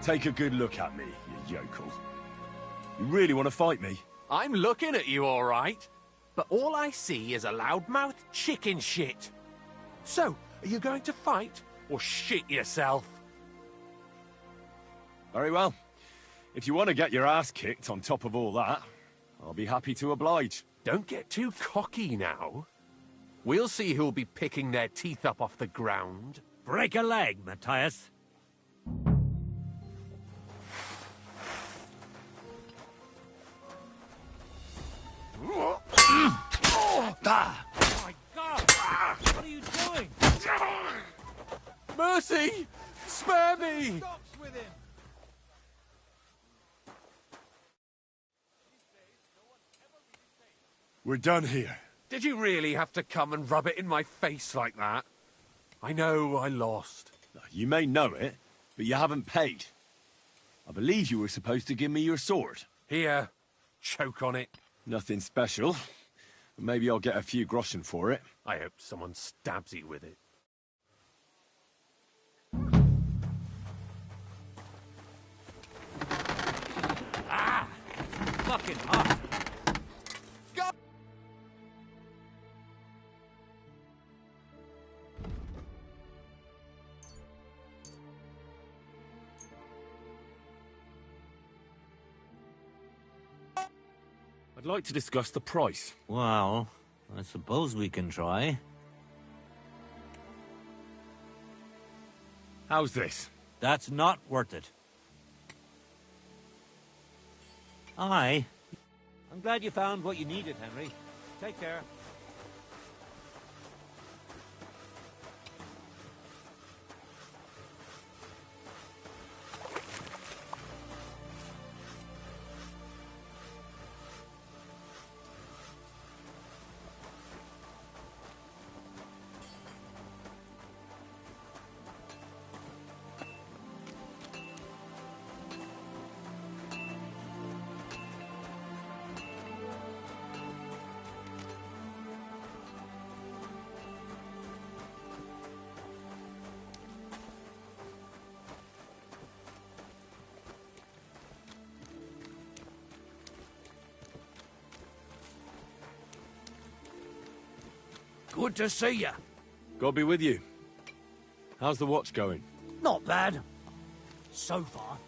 Take a good look at me, you yokel. You really want to fight me? I'm looking at you, all right. But all I see is a loudmouthed chicken shit. So, are you going to fight or shit yourself? Very well. If you want to get your ass kicked on top of all that, I'll be happy to oblige. Don't get too cocky now. We'll see who'll be picking their teeth up off the ground. Break a leg, Matthias. Oh my God! What are you doing? Mercy! Spare me! Stops with him. We're done here. Did you really have to come and rub it in my face like that? I know I lost. You may know it, but you haven't paid. I believe you were supposed to give me your sword. Here, choke on it. Nothing special. Maybe I'll get a few groschen for it. I hope someone stabs you with it. Ah! Fucking hot. Go! I'd like to discuss the price. Well, I suppose we can try. How's this? That's not worth it. Aye. I'm glad you found what you needed, Henry. Take care. Good to see you. God be with you. How's the watch going? Not bad. So far.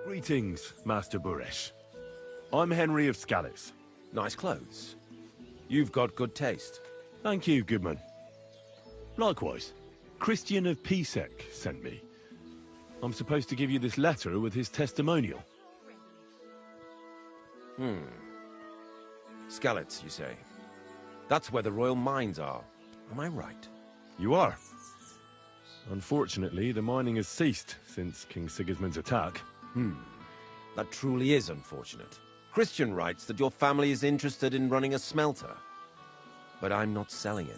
Greetings, Master Buresh. I'm Henry of Scalitz. Nice clothes. You've got good taste. Thank you, Goodman. Likewise, Christian of Pisek sent me. I'm supposed to give you this letter with his testimonial. Scalitz, you say? That's where the royal mines are. Am I right? You are. Unfortunately, the mining has ceased since King Sigismund's attack. That truly is unfortunate. Christian writes that your family is interested in running a smelter. But I'm not selling any.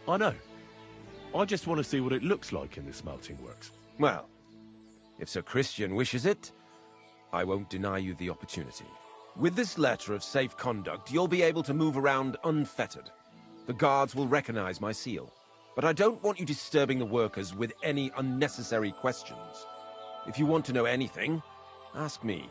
I know. I just want to see what it looks like in the smelting works. Well, if Sir Christian wishes it, I won't deny you the opportunity. With this letter of safe conduct, you'll be able to move around unfettered. The guards will recognize my seal. But I don't want you disturbing the workers with any unnecessary questions. If you want to know anything, ask me.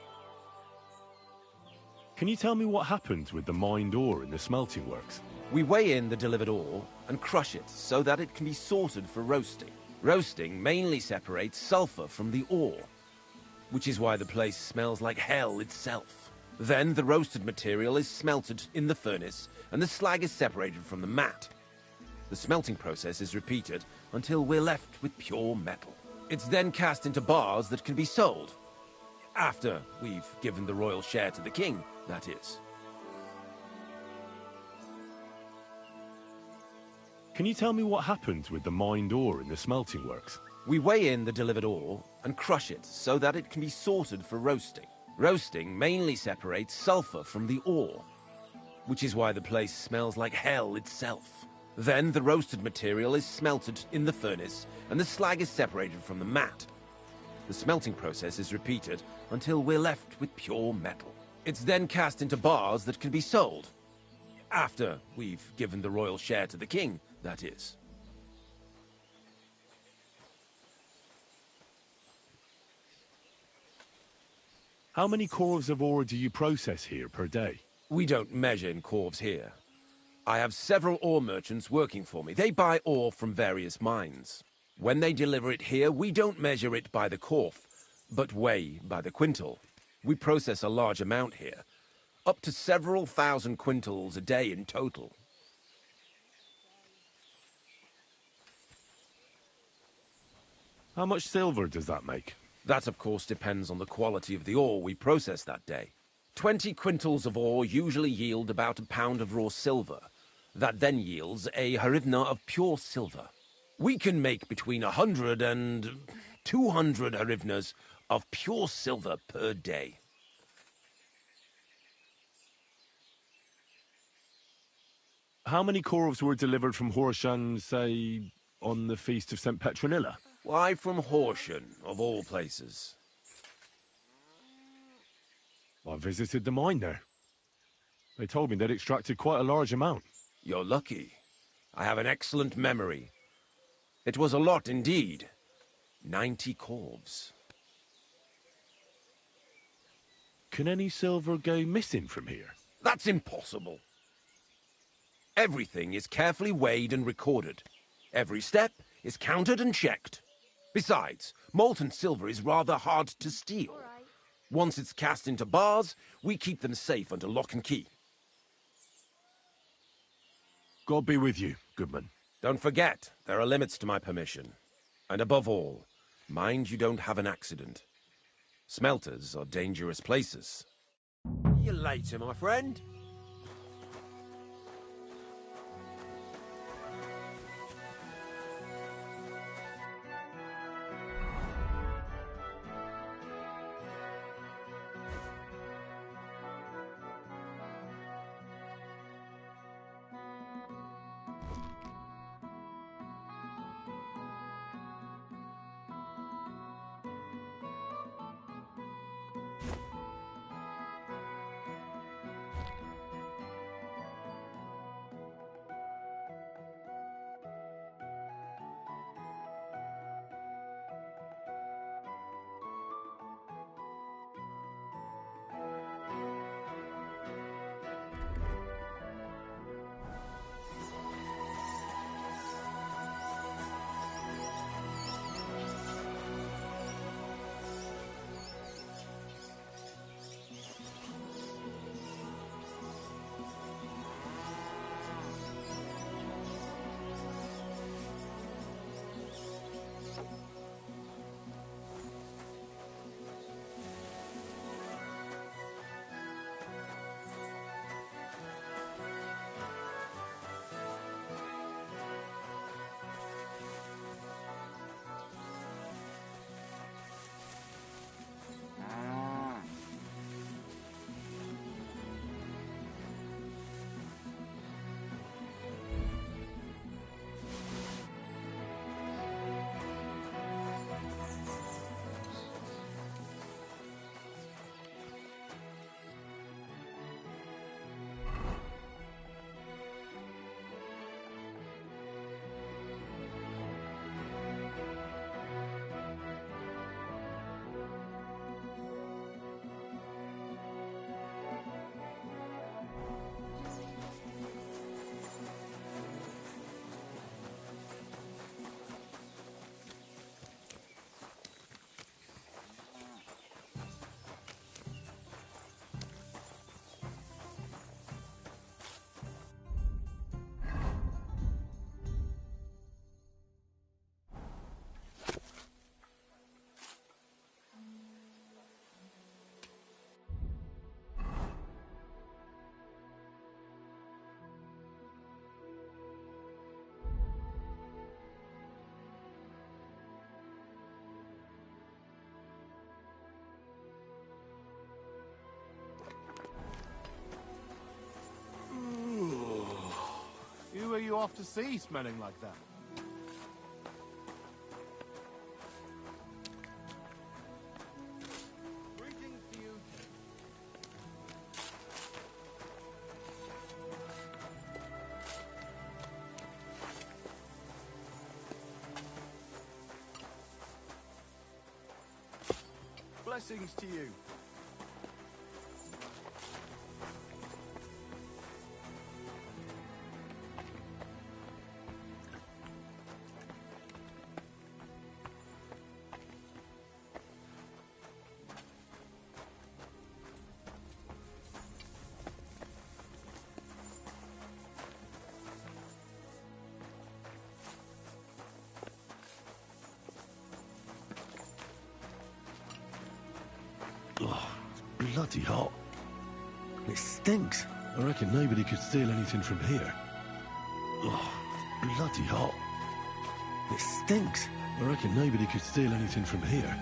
Can you tell me what happens with the mined ore in the smelting works? We weigh in the delivered ore and crush it so that it can be sorted for roasting. Roasting mainly separates sulfur from the ore, which is why the place smells like hell itself. Then the roasted material is smelted in the furnace and the slag is separated from the matte. The smelting process is repeated until we're left with pure metal. It's then cast into bars that can be sold. After we've given the royal share to the king, that is. Can you tell me what happens with the mined ore in the smelting works? We weigh in the delivered ore and crush it so that it can be sorted for roasting. Roasting mainly separates sulfur from the ore, which is why the place smells like hell itself. Then the roasted material is smelted in the furnace and the slag is separated from the matte. The smelting process is repeated until we're left with pure metal. It's then cast into bars that can be sold. After we've given the royal share to the king, that is. How many corves of ore do you process here per day? We don't measure in corves here. I have several ore merchants working for me. They buy ore from various mines. When they deliver it here, we don't measure it by the corf, but weigh by the quintal. We process a large amount here, up to several thousand quintals a day in total. How much silver does that make? That, of course, depends on the quality of the ore we process that day. 20 quintals of ore usually yield about a pound of raw silver. That then yields a hryvnia of pure silver. We can make between 100 and 200 hryvnias of pure silver per day. How many corves were delivered from Horsham, say, on the Feast of St. Petronilla? Why from Horsham, of all places? I visited the mine there. They told me they'd extracted quite a large amount. You're lucky. I have an excellent memory. It was a lot indeed. 90 corves. Can any silver go missing from here? That's impossible. Everything is carefully weighed and recorded. Every step is counted and checked. Besides, molten silver is rather hard to steal. Once it's cast into bars, we keep them safe under lock and key. God be with you, Goodman. Don't forget, there are limits to my permission. And above all, mind you don't have an accident. Smelters are dangerous places. See you later, my friend. off to sea smelling like that. Greetings to you. Blessings to you. Oh, it's bloody hot. It stinks. I reckon nobody could steal anything from here. Oh, it's bloody hot. It stinks. I reckon nobody could steal anything from here.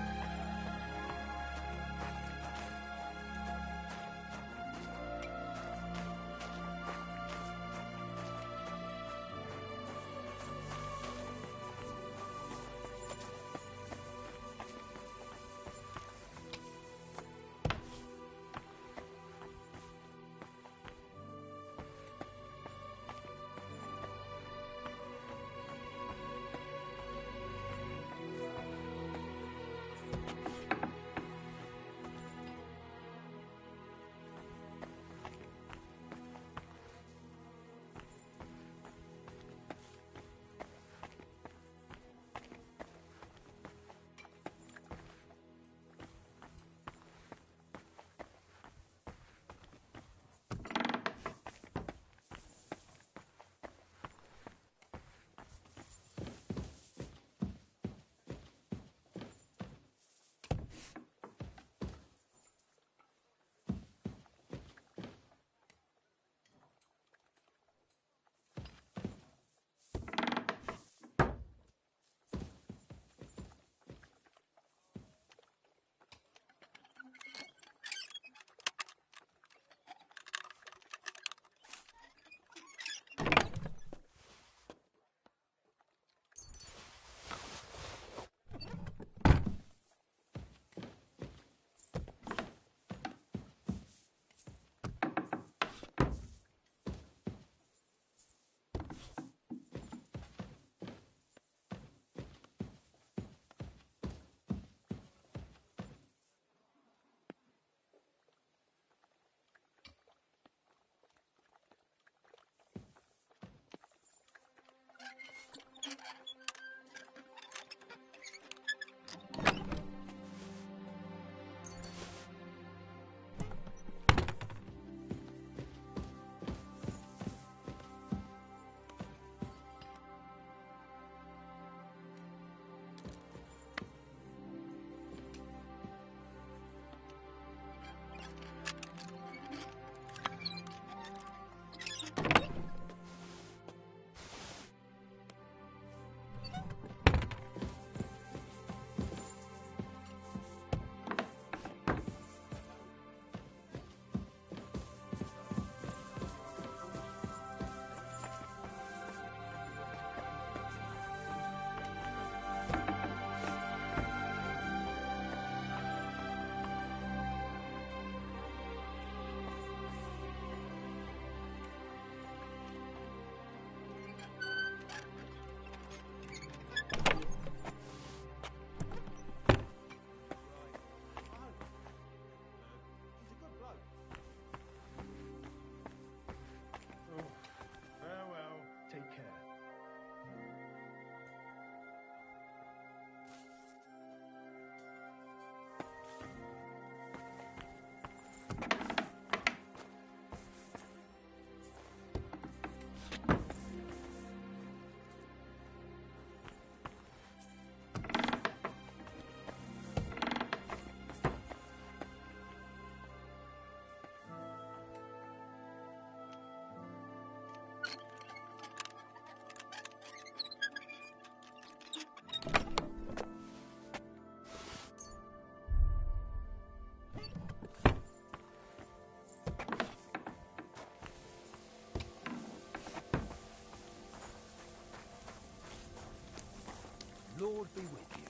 Lord be with you.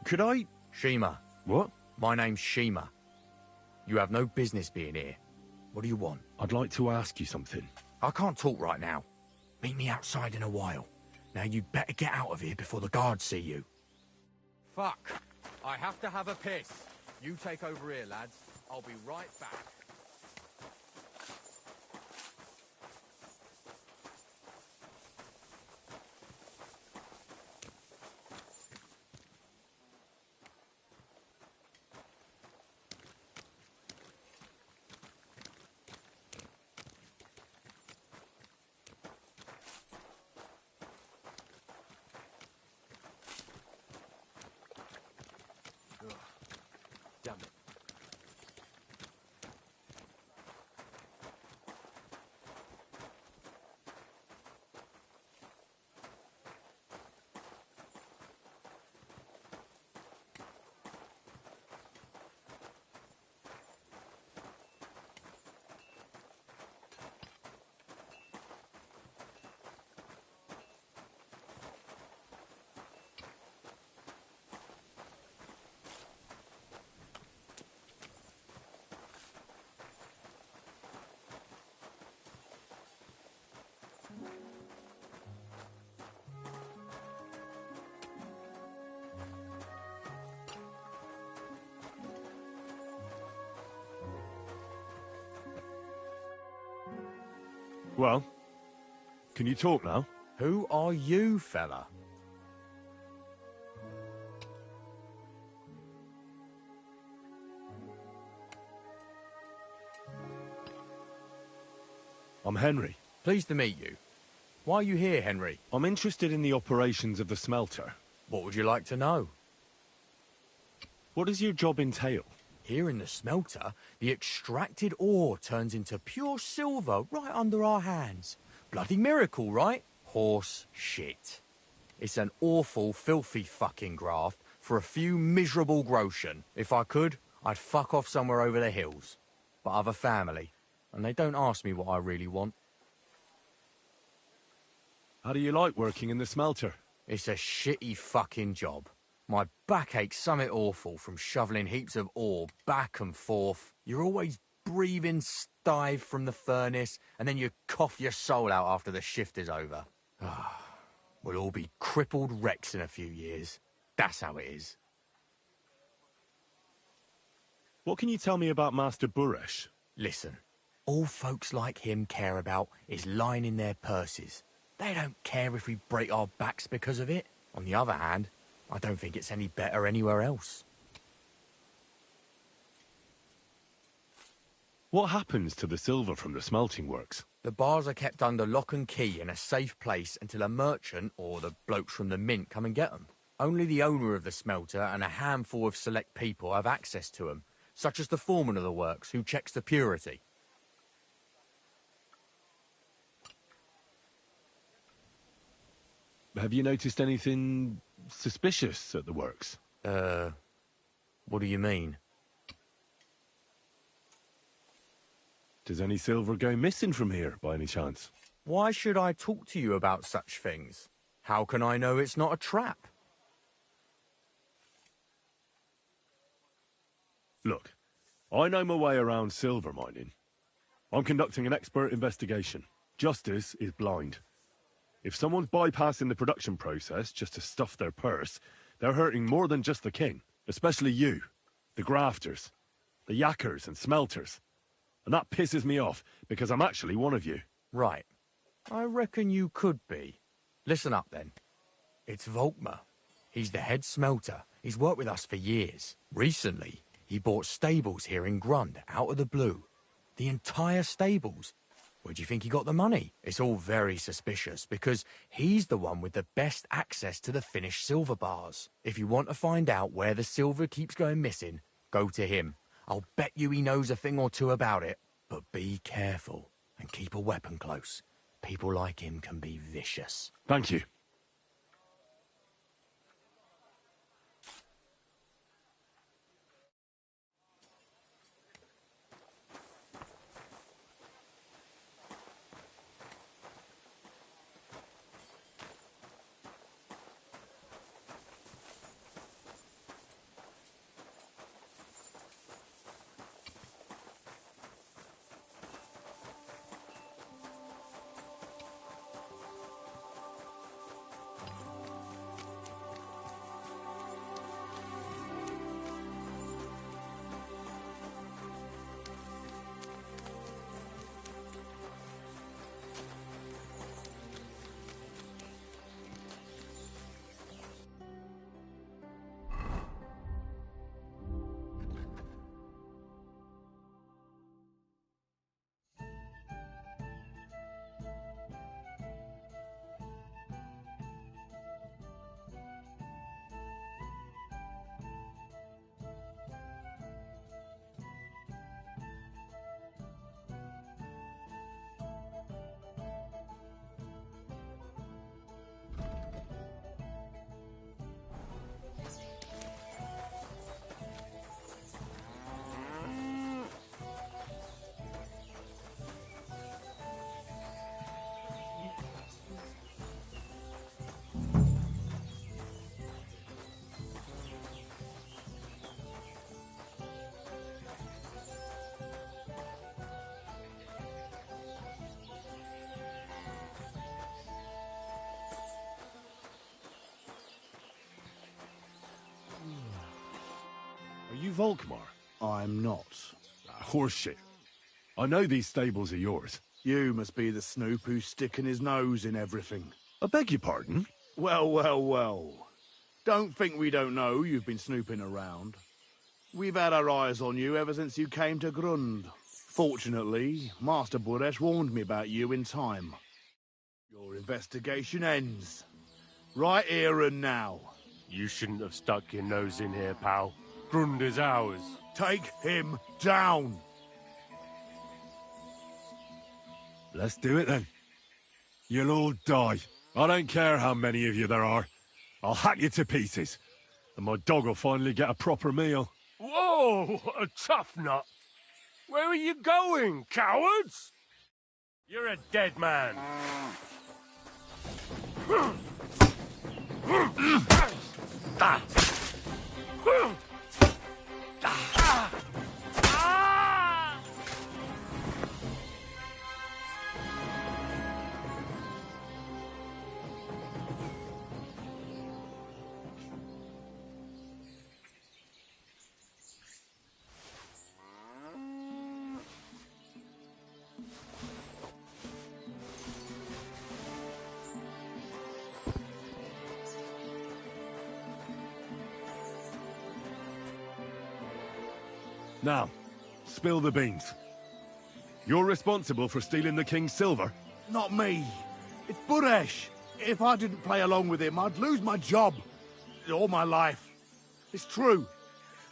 Could I... Shima. What? My name's Shima. You have no business being here. What do you want? I'd like to ask you something. I can't talk right now. Meet me outside in a while. Now you'd better get out of here before the guards see you. Fuck. I have to have a piss. You take over here, lads. I'll be right back. Damn it. Well, can you talk now? Who are you, fella? I'm Henry. Pleased to meet you. Why are you here, Henry? I'm interested in the operations of the smelter. What would you like to know? What does your job entail? Here in the smelter, the extracted ore turns into pure silver right under our hands. Bloody miracle, right? Horse shit. It's an awful, filthy fucking graft for a few miserable groschen. If I could, I'd fuck off somewhere over the hills. But I've a family, and they don't ask me what I really want. How do you like working in the smelter? It's a shitty fucking job. My back aches something awful from shoveling heaps of ore back and forth. You're always breathing stive from the furnace, and then you cough your soul out after the shift is over. We'll all be crippled wrecks in a few years. That's how it is. What can you tell me about Master Buresh? Listen, all folks like him care about is lining their purses. They don't care if we break our backs because of it. On the other hand, I don't think it's any better anywhere else. What happens to the silver from the smelting works? The bars are kept under lock and key in a safe place until a merchant or the blokes from the mint come and get them. Only the owner of the smelter and a handful of select people have access to them, such as the foreman of the works who checks the purity. Have you noticed anything suspicious at the works? What do you mean? Does any silver go missing from here, by any chance? Why should I talk to you about such things? How can I know it's not a trap? Look, I know my way around silver mining. I'm conducting an expert investigation. Justice is blind. If someone's bypassing the production process just to stuff their purse, they're hurting more than just the king. Especially you, the grafters, the yackers and smelters. And that pisses me off, because I'm actually one of you. Right. I reckon you could be. Listen up, then. It's Volkmar. He's the head smelter. He's worked with us for years. Recently, he bought stables here in Grund, out of the blue. The entire stables. Where do you think he got the money? It's all very suspicious, because he's the one with the best access to the finished silver bars. If you want to find out where the silver keeps going missing, go to him. I'll bet you he knows a thing or two about it. But be careful, and keep a weapon close. People like him can be vicious. Thank you. Are you Volkmar? I'm not. Horseshit. I know these stables are yours. You must be the snoop who's sticking his nose in everything. I beg your pardon? Well, well, well. Don't think we don't know you've been snooping around. We've had our eyes on you ever since you came to Grund. Fortunately, Master Buresh warned me about you in time. Your investigation ends. Right here and now. You shouldn't have stuck your nose in here, pal. Grund is ours. Take him down! Let's do it then. You'll all die. I don't care how many of you there are. I'll hack you to pieces. And my dog will finally get a proper meal. Whoa, a tough nut. Where are you going, cowards? You're a dead man. Now, spill the beans. You're responsible for stealing the king's silver? Not me. It's Buresh. If I didn't play along with him, I'd lose my job. All my life. It's true.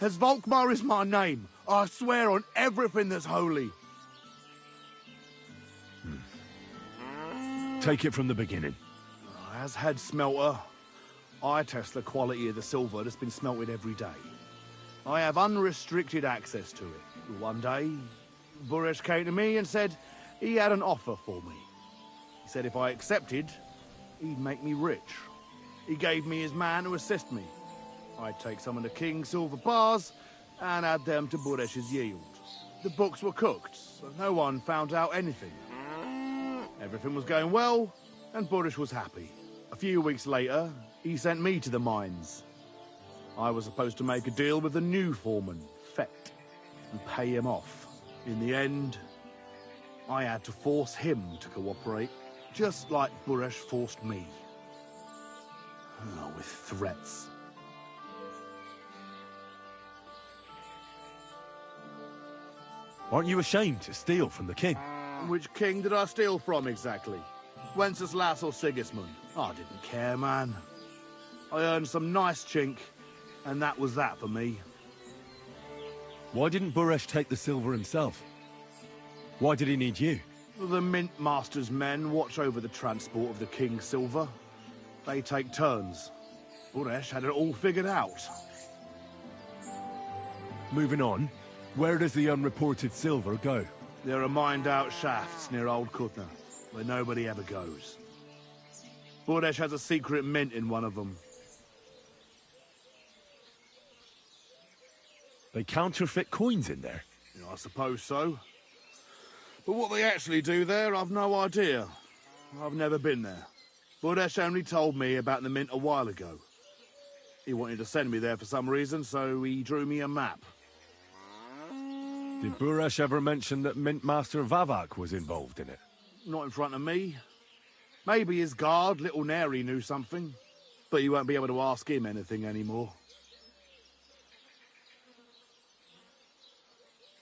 As Volkmar is my name, I swear on everything that's holy. Take it from the beginning. As head smelter, I test the quality of the silver that's been smelted every day. I have unrestricted access to it. One day, Buresh came to me and said he had an offer for me. He said if I accepted, he'd make me rich. He gave me his man to assist me. I'd take some of the king's silver bars and add them to Buresh's yield. The books were cooked, so no one found out anything. Everything was going well, and Buresh was happy. A few weeks later, he sent me to the mines. I was supposed to make a deal with the new foreman, Fett, and pay him off. In the end, I had to force him to cooperate, just like Buresh forced me. With threats. Aren't you ashamed to steal from the king? Which king did I steal from, exactly? Wenceslas or Sigismund? I didn't care, man. I earned some nice chink, and that was that for me. Why didn't Buresh take the silver himself? Why did he need you? The Mint Master's men watch over the transport of the king's silver. They take turns. Buresh had it all figured out. Moving on, where does the unreported silver go? There are mined-out shafts near Old Kutna, where nobody ever goes. Buresh has a secret mint in one of them. They counterfeit coins in there? Yeah, I suppose so. But what they actually do there, I've no idea. I've never been there. Buresh only told me about the mint a while ago. He wanted to send me there for some reason, so he drew me a map. Did Buresh ever mention that Mint Master Vavak was involved in it? Not in front of me. Maybe his guard, Little Neri, knew something. But you won't be able to ask him anything anymore.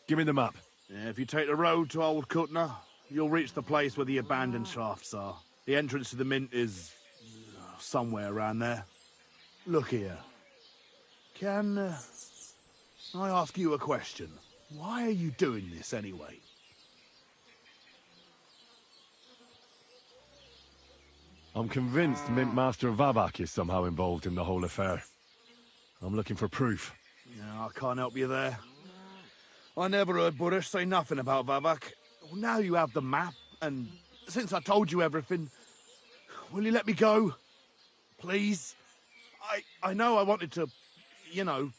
Give me the map. Yeah, if you take the road to Old Kutna, you'll reach the place where the abandoned shafts are. The entrance to the mint is somewhere around there. Look here. Can I ask you a question? Why are you doing this anyway? I'm convinced Mint Master Vavak is somehow involved in the whole affair. I'm looking for proof. Yeah, I can't help you there. I never heard Buresh say nothing about Vavak. Well, now you have the map, and since I told you everything, will you let me go? Please? I know I wanted to, you know,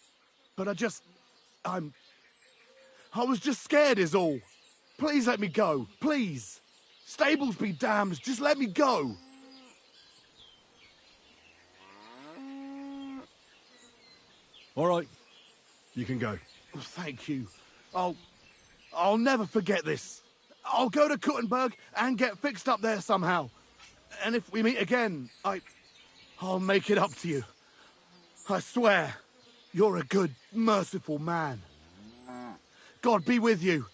but I was just scared is all. Please let me go, please. Stables be damned, just let me go. All right, you can go. Thank you. I'll never forget this. I'll go to Kuttenberg and get fixed up there somehow. And if we meet again, I'll make it up to you. I swear, you're a good, merciful man. God be with you.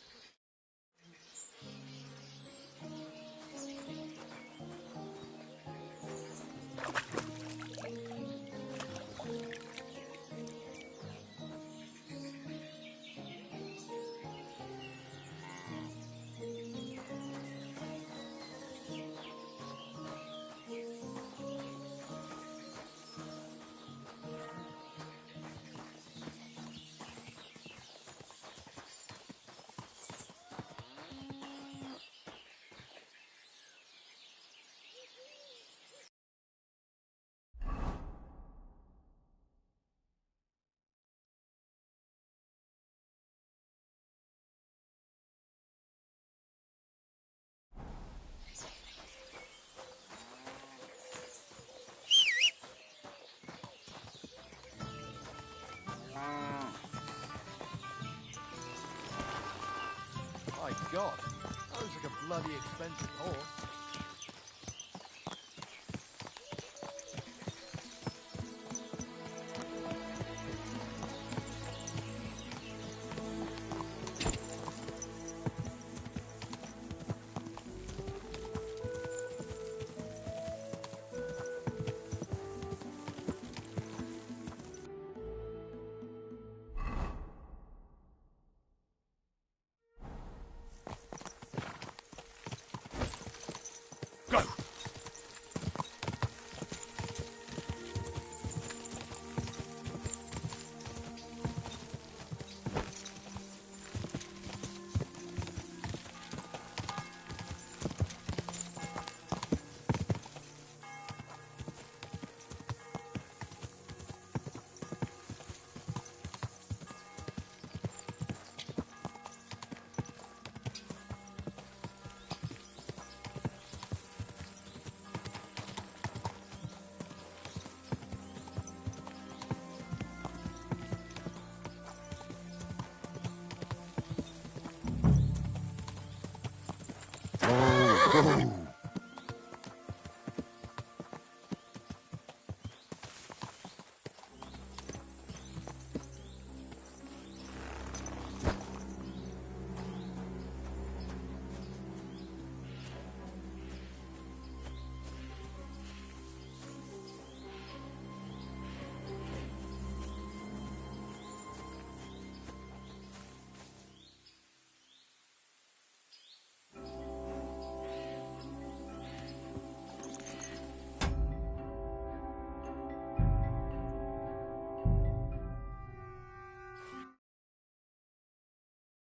My God, that looks like a bloody expensive horse.